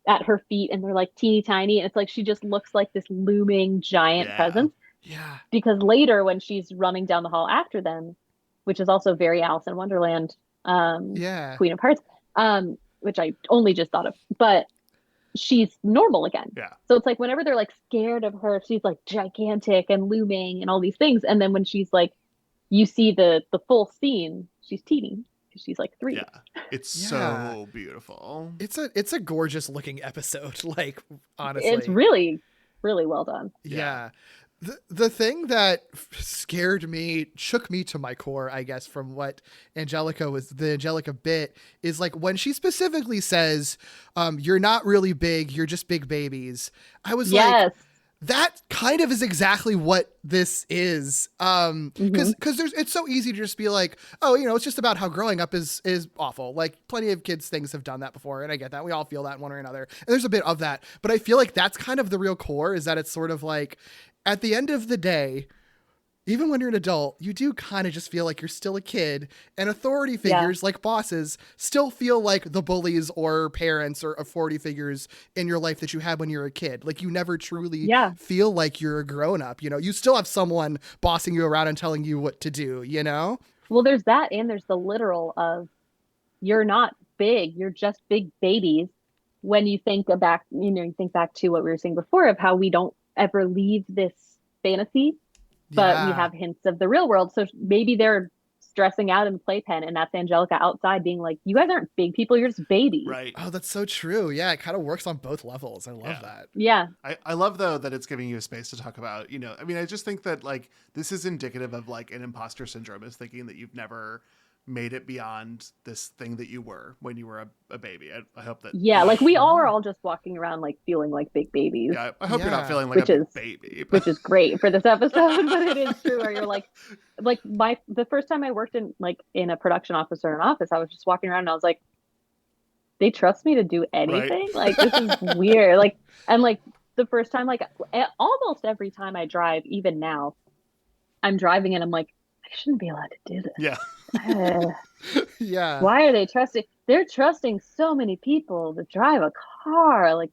at her feet and they're like teeny tiny. And it's like she just looks like this looming giant Yeah. presence. Yeah. Because later when she's running down the hall after them, which is also very Alice in Wonderland, Yeah. Queen of Hearts, which I only just thought of, but she's normal again. Yeah. So it's like whenever they're like scared of her, she's like gigantic and looming and all these things. And then when she's like, you see the full scene, she's teeny because she's like 3. Yeah. It's Yeah. so beautiful. It's a gorgeous looking episode. Like honestly. It's really, really well done. Yeah. The thing that scared me, shook me to my core, I guess, from what the Angelica bit is like when she specifically says, you're not really big, you're just big babies. I was like, that kind of is exactly what this is. Because it's so easy to just be like, oh, it's just about how growing up is awful. Like plenty of kids things have done that before. And I get that. We all feel that one way or another. And there's a bit of that, but I feel like that's kind of the real core, is that it's sort of like at the end of the day, even when you're an adult, you do kind of just feel like you're still a kid, and authority figures like bosses still feel like the bullies or parents or authority figures in your life that you had when you were a kid. Like you never truly feel like you're a grown up. You still have someone bossing you around and telling you what to do, Well, there's that, and there's the literal of you're not big, you're just big babies. When you think back, you think back to what we were saying before of how we don't ever leave this fantasy, but we have hints of the real world. So maybe they're stressing out in the playpen, and that's Angelica outside being like, you guys aren't big people, you're just babies. Right. Oh, that's so true. Yeah, it kind of works on both levels. I love that. Yeah. I love, though, that it's giving you a space to talk about, I just think that, like, this is indicative of, like, an imposter syndrome, is thinking that you've never made it beyond this thing that you were when you were a baby. I hope that. Yeah, like we all are all just walking around like feeling like big babies. Yeah, I hope you're not feeling like a baby. Which is great for this episode, but it is true where you're like the first time I worked in a production office or an office, I was just walking around and I was like, they trust me to do anything? Right. Like this is weird. Like, and like the first time, like almost every time I drive, even now, I'm driving and I'm like, I shouldn't be allowed to do this. Yeah. Yeah. Why are they trusting? They're trusting so many people to drive a car. Like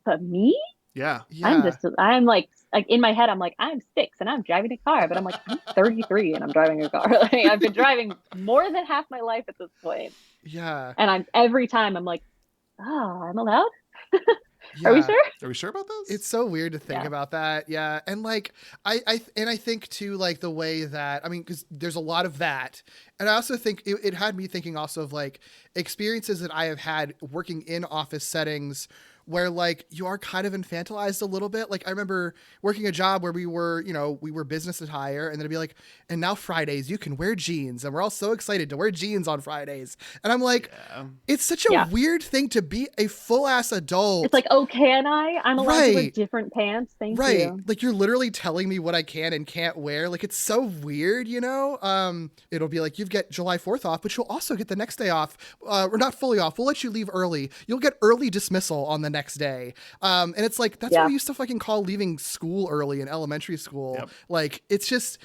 but me? Yeah. I'm like in my head, I'm like, I'm 6 and I'm driving a car, but I'm like, I'm 33 and I'm driving a car. Like I've been driving more than half my life at this point. Yeah. And every time I'm like, oh, I'm allowed? Yeah. Are we sure? Are we sure about this? It's so weird to think about that. Yeah. And like, I think too, like the way that, cause there's a lot of that. And I also think it had me thinking also of like experiences that I have had working in office settings where like you are kind of infantilized a little bit. Like I remember working a job where we were business attire, and then it'd be like, and now Fridays you can wear jeans, and we're all so excited to wear jeans on Fridays. And I'm like, it's such a weird thing to be a full ass adult. It's like, oh, can I? I'm allowed to wear different pants. Thank you. Like you're literally telling me what I can and can't wear. Like it's so weird, it'll be like, you've got July 4th off, but you'll also get the next day off. We're not fully off. We'll let you leave early. You'll get early dismissal on the next day. And it's like, that's what we used to fucking call leaving school early in elementary school. Yep. Like, it's just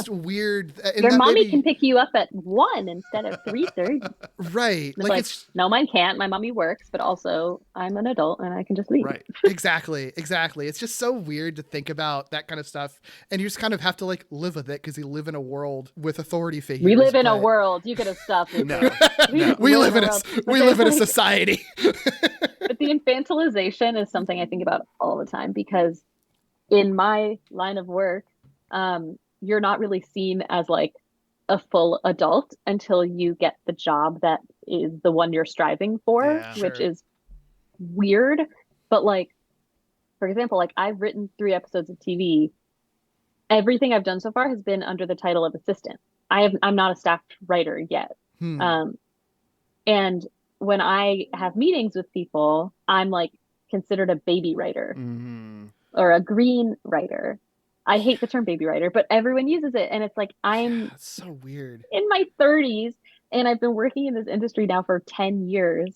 weird. And your mommy can pick you up at 1 instead of 3:30. Right. It's no, mine can't. My mommy works, but also I'm an adult and I can just leave. Right. Exactly. It's just so weird to think about that kind of stuff. And you just kind of have to like live with it because you live in a world with authority figures. We live in a world. You could have stopped it. No. We live in a society. But the infantilization is something I think about all the time, because in my line of work, you're not really seen as like a full adult until you get the job that is the one you're striving for, which is weird. But like, for example, like I've written 3 episodes of TV. Everything I've done so far has been under the title of assistant. I'm not a staff writer yet. And when I have meetings with people, I'm like considered a baby writer or a green writer. I hate the term baby writer, but everyone uses it. And it's like, that's so weird. In my 30s, and I've been working in this industry now for 10 years.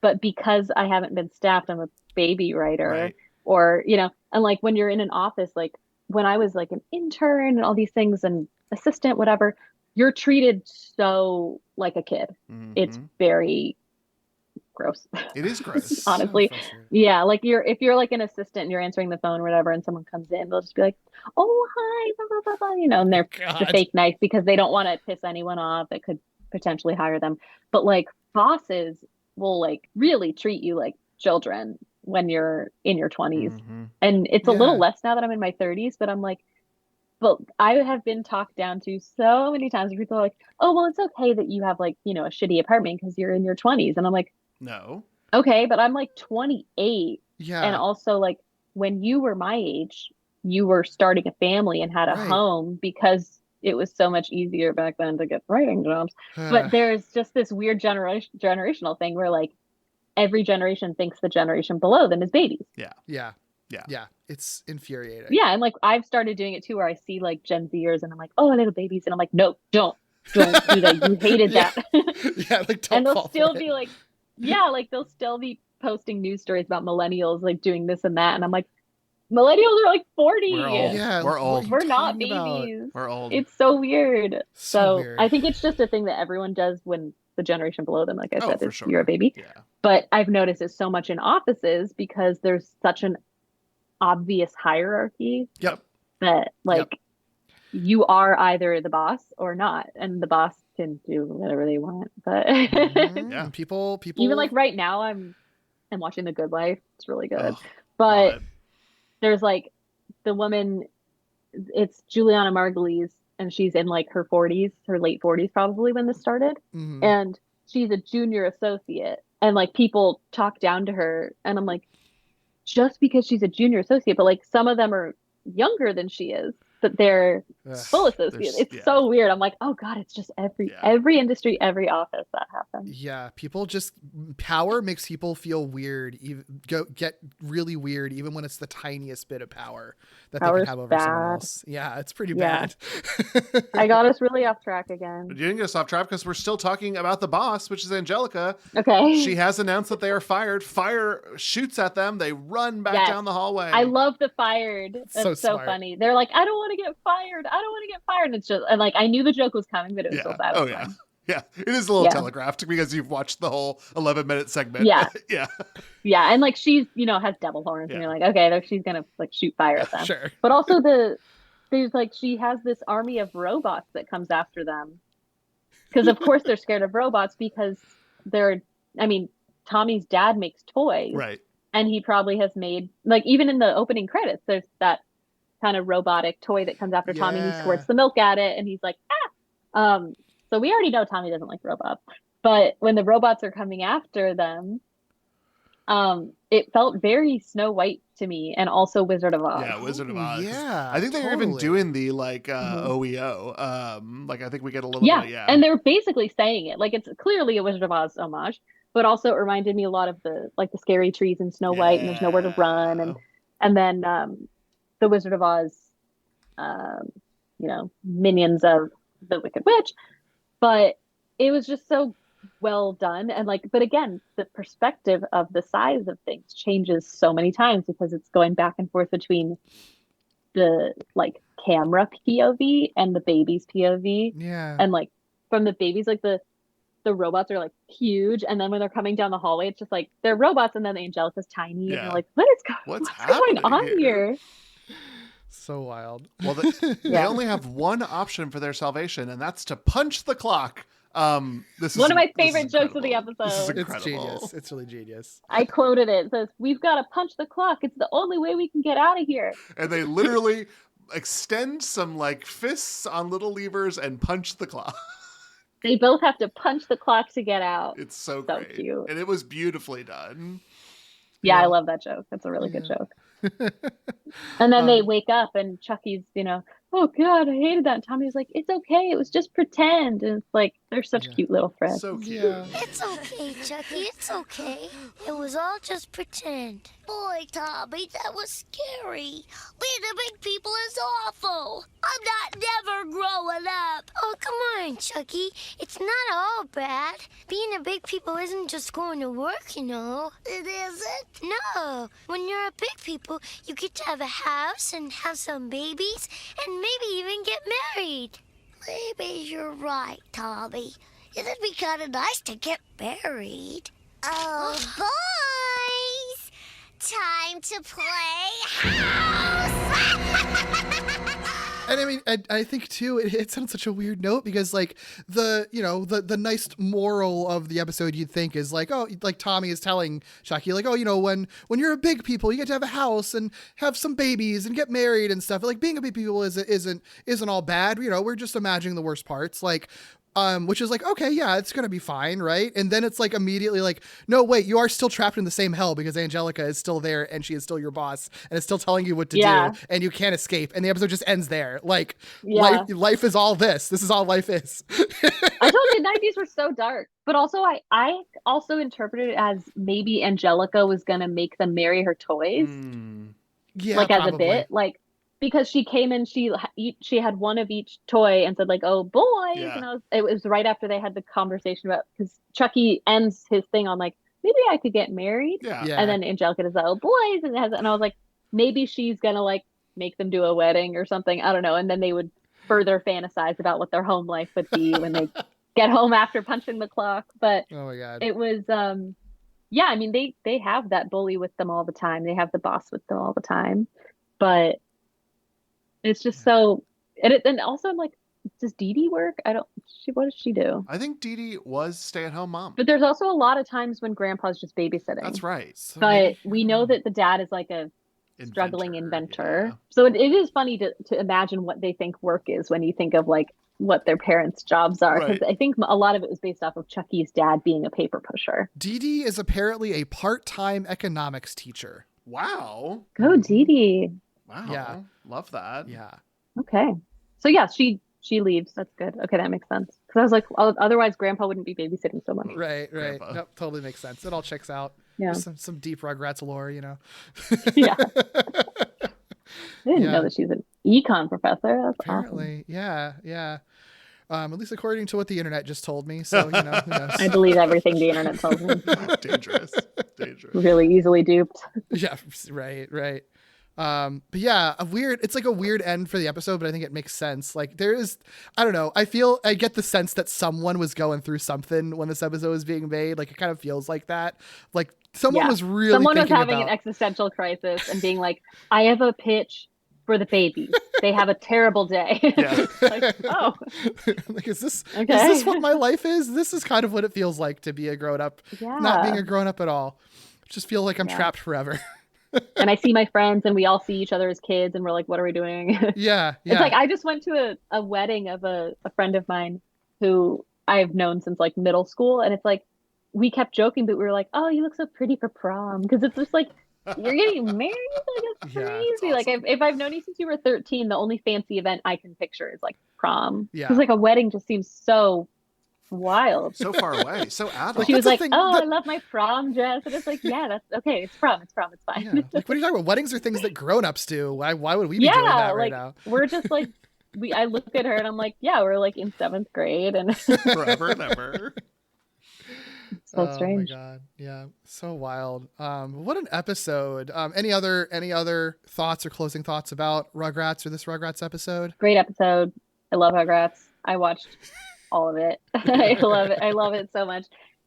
But because I haven't been staffed, I'm a baby writer, or, and like when you're in an office, like when I was like an intern and all these things and assistant, whatever, you're treated so like a kid. It's very gross. It is gross. Honestly. So yeah. Like if you're like an assistant and you're answering the phone or whatever, and someone comes in, they'll just be like, oh, hi, blah, blah, blah, blah, and they're the fake nice because they don't want to piss anyone off that could potentially hire them. But like bosses will like really treat you like children when you're in your 20s. And it's a little less now that I'm in my 30s, but I'm like, but I have been talked down to so many times where people are like, oh, well, it's okay that you have like, a shitty apartment because you're in your 20s. And I'm like, no. Okay, but I'm like 28. Yeah. And also like when you were my age, you were starting a family and had a Right. home because it was so much easier back then to get writing jobs. But there's just this weird generational thing where like every generation thinks the generation below them is babies. Yeah. Yeah. Yeah. Yeah. It's infuriating. Yeah, and like I've started doing it too, where I see like Gen Zers and I'm like, oh, little babies, and I'm like, no, don't do that. You hated Yeah. that. Yeah. Like, don't And they'll fall still for be it. like, yeah, like they'll still be posting news stories about millennials like doing this and that, and I'm like, millennials are like 40. We're old. Yeah. We're what are old. you We're not talking about? babies. We're old. It's so weird. So So weird. I think it's just a thing that everyone does when the generation below them, like I said, for is sure. you're a baby. Yeah. But I've noticed it so much in offices because there's such an obvious hierarchy Yep. that like you are either the boss or not, and the boss can do whatever they want. But Mhm. Yeah. And people even like right now, I'm watching The Good Life. It's really good. Ugh, But love it. there's like the woman, it's Juliana Margulies, and she's in like her 40s, her late 40s probably when this started. Mhm. And she's a junior associate, and like people talk down to her, and I'm like, just because she's a junior associate, but like some of them are younger than she is, but they're Ugh. full associates. It's yeah. so weird. I'm like, oh god, it's just every industry, every office that happens. Yeah, people just power makes people feel weird. Get really weird, even when it's the tiniest bit of power that they Power's can have over someone bad. else. Yeah, it's pretty Yeah. bad. I got us really off track again. You didn't get us off track because we're still talking about the boss, which is Angelica. Okay. She has announced that they are fired. Fire shoots at them. They run back Yes. down the hallway. I love the fired. That's So so smart. funny. They're like, I don't want to get fired. I don't want to get fired. And it's just, and like, I knew the joke was coming, but it was so Yeah. bad. Oh, yeah. Yeah. It is a little Yeah. telegraphed because you've watched the whole 11-minute segment. Yeah. Yeah. Yeah. And like, she's, has devil horns, and Yeah. you're like, okay, she's going to like shoot fire at them. Sure. But also there's like, she has this army of robots that comes after them. Because of course they're scared of robots because Tommy's dad makes toys. Right. And he probably has made, like, even in the opening credits, there's that kind of robotic toy that comes after Tommy. He Yeah. squirts the milk at it, and he's like, ah. So we already know Tommy doesn't like robots. But when the robots are coming after them, it felt very Snow White to me, and also Wizard of Oz. Yeah, Wizard of Ooh, Oz. yeah, I think they're even totally. doing the like Mhm. OEO. Like I think we get a little Yeah, bit. Yeah. and they're basically saying it like it's clearly a Wizard of Oz homage, but also it reminded me a lot of the scary trees in Snow White, and there's nowhere to run, and then the Wizard of Oz, minions of the Wicked Witch. But it was just so well done, and but again, the perspective of the size of things changes so many times because it's going back and forth between the camera POV and the baby's POV. Yeah. And from the babies, the robots are huge, and then when they're coming down the hallway, it's just they're robots, and then Angelica's tiny, Yeah. and you're like, what's going happening on here? So wild. Well, they Yeah. only have one option for their salvation, and that's to punch the clock. This is One of my this is favorite jokes of the incredible. This is episode. It's incredible. genius. It's really genius. I quoted it. It says, "We've got to punch the clock. It's the only way we can get out of here." And they literally extend some fists on little levers and punch the clock. They both have to punch the clock to get out. It's so So great. cute. And it was beautifully done. Yeah, Yeah. I love that joke. That's a really good Yeah. joke. And then they Um, wake up, and Chucky's, oh God, I hated that. And Tommy's like, it's okay. It was just pretend. And it's they're such Yeah. cute little friends. So cute. Yeah. It's okay, Chucky. It's okay. It was all just pretend. Boy, Tommy, that was scary. Being the big people is awful. I'm not never growing up. Oh, come on, Chucky. It's not all bad. Being a big people isn't just going to work, It isn't? No. When you're a big people, you get to have a house and have some babies and maybe even get married. Maybe you're right, Tommy. It'd be kind of nice to get married. Oh, boys! Time to play house! And I mean, I think too, it sounds such a weird note because the nice moral of the episode you'd think is Tommy is telling Chucky when you're a big people, you get to have a house and have some babies and get married and stuff. Being a big people isn't all bad. We're just imagining the worst parts. which is like, okay, yeah, it's gonna be fine, right? And then it's like immediately like, no, wait, you are still trapped in the same hell because Angelica is still there and she is still your boss and is still telling you what to do and you can't escape. And the episode just ends there. Like, life is all this. This is all life is. I told you, 90s were so dark. But also, I also interpreted it as maybe Angelica was gonna make them marry her toys, Yeah, like probably. as a bit, like because she came in, she had one of each toy and said like, "Oh, boys," and it was right after they had the conversation about because Chucky ends his thing on like, maybe I could get married, and then Angelica does that, "Oh, boys," and I was like, maybe she's gonna like make them do a wedding or something, I don't know, and then they would further fantasize about what their home life would be when they get home after punching the clock. But oh my god, it was yeah, I mean they have that bully with them all the time. They have the boss with them all the time. But it's just so and also I'm like, does Dee Dee work? What does she do? I think Dee Dee was stay-at-home mom. But there's also a lot of times when Grandpa's just babysitting. That's right. So But maybe- we know that the dad is like a struggling inventor. Yeah. So it is funny to imagine what they think work is when you think of like what their parents' jobs are. Because I think a lot of it was based off of Chucky's dad being a paper pusher. Dee Dee is apparently a part-time economics teacher. Wow. Go Dee Dee. Wow. Yeah. Love that. Yeah. Okay. So yeah, she leaves. That's good. Okay, that makes sense. Because I was like, otherwise Grandpa wouldn't be babysitting so much. Right. Grandpa. Nope, totally makes sense. It all checks out. Yeah. There's some deep Rugrats lore, you know. Yeah. I didn't know that she's an econ professor. That's Apparently, yeah. At least according to what the internet just told me. So, you know, who knows? awesome. I believe everything the internet tells me. Dangerous. Really easily duped. Yeah, right. But yeah, it's like a weird end for the episode, but I think it makes sense. Like I don't know. I get the sense that someone was going through something when this episode was being made. Like it kind of feels like that. Like someone was having an existential crisis and being like, I have a pitch for the babies. They have a terrible day. Yeah. Like, oh. Like, is this what my life is? This is kind of what it feels like to be a grown up. Yeah. Not being a grown up at all. Just feel like I'm trapped forever. And I see my friends and we all see each other as kids and we're like, what are we doing? Yeah. It's like I just went to a wedding of a friend of mine who I've known since like middle school, and it's like we kept joking, but we were like, oh, you look so pretty for prom, because it's just like you're getting married. Like it's crazy. Awesome. Like if I've known you since you were 13, the only fancy event I can picture is like prom. Yeah. Because like a wedding just seems so wild. So far away. So adult. She was that's like, the thing, I love my prom dress. And it's like, yeah, that's okay. It's prom. It's fine. Yeah. Like, what are you talking about? Weddings are things that grown-ups do. Why would we be doing that right now? We're just like, I look at her and I'm like, yeah, we're like in 7th grade and Forever and ever. so strange. Oh my god. Yeah. So wild. What an episode. Any other thoughts or closing thoughts about Rugrats or this Rugrats episode? Great episode. I love Rugrats. I watched all of it. I love it. I love it so much.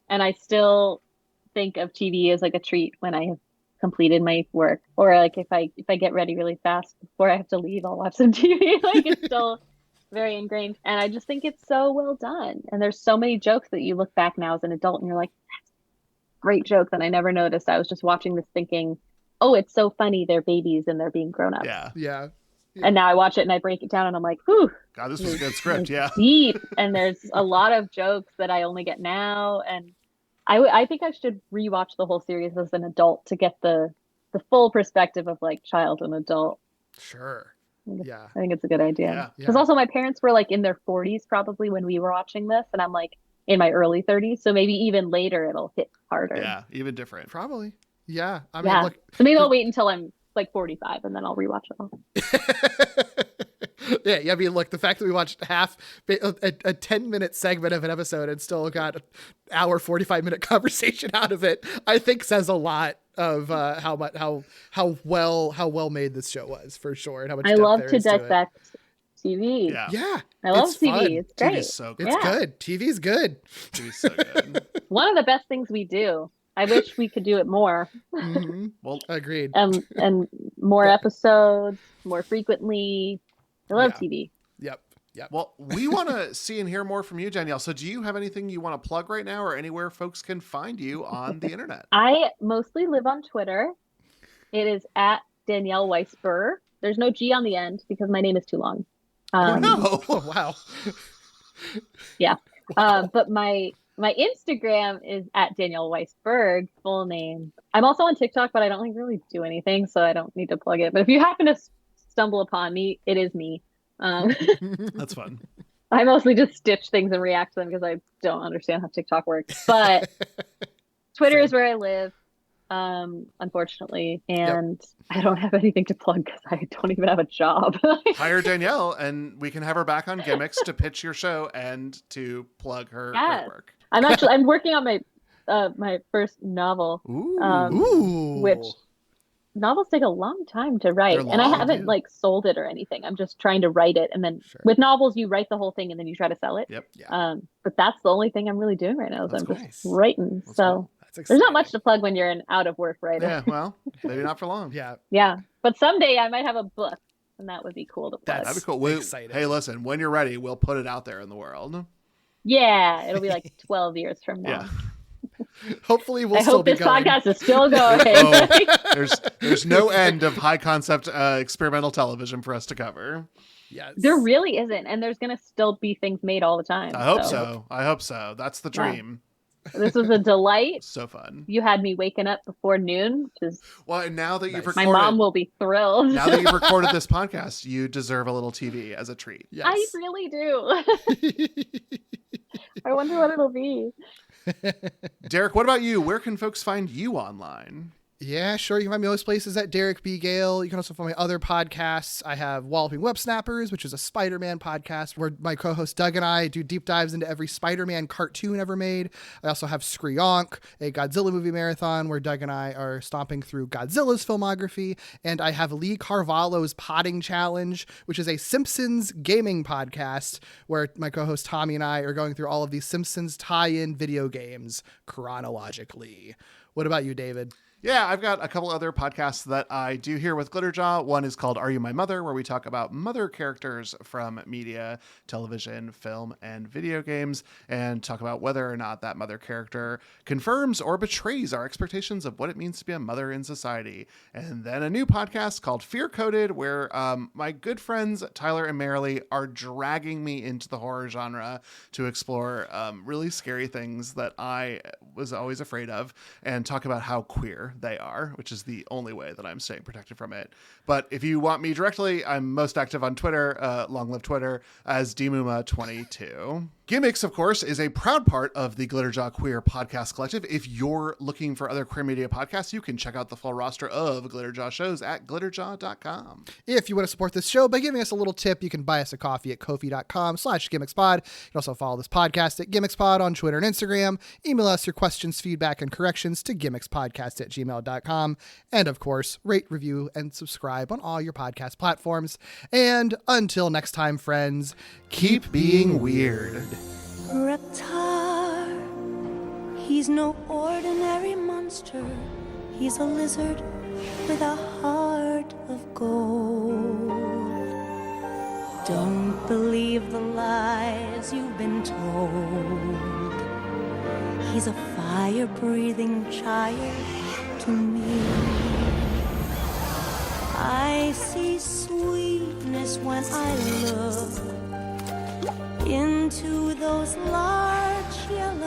And I still think of TV as like a treat when I have completed my work, or like if I get ready really fast before I have to leave, I'll watch some TV. Like it's still very ingrained, and I just think it's so well done. And there's so many jokes that you look back now as an adult and you're like, that's a great joke that I never noticed. I was just watching this thinking, oh, it's so funny, they're babies and they're being grown up. Yeah. And now I watch it and I break it down and I'm like, whew, God, this was a good script. Yeah. deep. And there's a lot of jokes that I only get now. And I think I should rewatch the whole series as an adult to get the full perspective of like child and adult. Sure. Yeah. I think it's a good idea. Yeah. Because also my parents were like in their 40s probably when we were watching this. And I'm like in my early 30s. So maybe even later it'll hit harder. Yeah. Even different. Probably. Yeah. I mean, Yeah. look. So maybe I'll wait until I'm like 45 and then I'll rewatch it all. Yeah, I mean, look, the fact that we watched half a 10-minute segment of an episode and still got an hour 45-minute conversation out of it, I think says a lot of how well made this show was, for sure, and how much I depth love there to is to it. dissect TV. Yeah, I love it's TV. fun. It's great. TV's so good. It's Yeah. good. TV's good. TV's so good. One of the best things we do. I wish we could do it more. Mhm. Well, Agreed. And more episodes, more frequently. I love Yeah. TV. Yep. well, we want to see and hear more from you, Danielle. So do you have anything you want to plug right now, or anywhere folks can find you on the internet? I mostly live on Twitter. It is at Danielle Weisberg. There's no G on the end because my name is too long. No. Oh, wow. But my Instagram is at Danielle Weisberg, full name. I'm also on TikTok, but I don't really do anything, so I don't need to plug it. But if you happen to stumble upon me, it is me. That's fun. I mostly just stitch things and react to them because I don't understand how TikTok works. But Twitter is where I live, unfortunately, and I don't have anything to plug because I don't even have a job. Hire Danielle, and we can have her back on Gimmicks to pitch your show and to plug her great work. I'm working on my first novel, which novels take a long time to write, and I haven't like sold it or anything. I'm just trying to write it, and then with novels you write the whole thing and then you try to sell it. But that's the only thing I'm really doing right now is just writing. So there's not much to plug when you're an out of work writer. Yeah, well, maybe not for long. Yeah, but someday I might have a book, and that would be cool to plug. That'd be cool. Hey, listen, when you're ready, we'll put it out there in the world. Yeah, it'll be like 12 years from now. Yeah. Hopefully we'll I still hope be this going. podcast is still going. There's no end of high concept experimental television for us to cover. Yes. There really isn't, and there's going to still be things made all the time. I hope so. That's the dream. This was a delight. So fun. You had me waking up before noon, which is well, and now that you've my mom will be thrilled. Now that you've recorded this podcast, you deserve a little TV as a treat. Yes. I really do. I wonder what it'll be. Derek, what about you? Where can folks find you online? Yeah, sure. You can find me most places at Derek B. Gale. You can also find my other podcasts. I have Walloping Web Snappers, which is a Spider-Man podcast where my co-host Doug and I do deep dives into every Spider-Man cartoon ever made. I also have Screonk, a Godzilla movie marathon where Doug and I are stomping through Godzilla's filmography. And I have Lee Carvalho's Potting Challenge, which is a Simpsons gaming podcast where my co-host Tommy and I are going through all of these Simpsons tie-in video games chronologically. What about you, David? Yeah, I've got a couple other podcasts that I do here with Glitterjaw. One is called Are You My Mother, where we talk about mother characters from media, television, film, and video games, and talk about whether or not that mother character confirms or betrays our expectations of what it means to be a mother in society. And then a new podcast called Fear Coded, where my good friends Tyler and Marilee are dragging me into the horror genre to explore really scary things that I was always afraid of and talk about how queer they are, which is the only way that I'm staying protected from it. But if you want me directly, I'm most active on Twitter, long live Twitter, as Dimuma22. Gimmicks, of course, is a proud part of the Glitterjaw Queer Podcast Collective. If you're looking for other queer media podcasts, you can check out the full roster of Glitterjaw shows at glitterjaw.com. If you want to support this show by giving us a little tip, you can buy us a coffee at ko-fi.com/gimmickspod. You can also follow this podcast at gimmickspod on Twitter and Instagram. Email us your questions, feedback, and corrections to gimmickspodcast@gmail.com. And of course, rate, review, and subscribe on all your podcast platforms. And until next time, friends, keep being weird. Reptar, he's no ordinary monster. He's a lizard with a heart of gold. Don't believe the lies you've been told. He's a fire-breathing child to me. I see sweetness when I look into those large yellow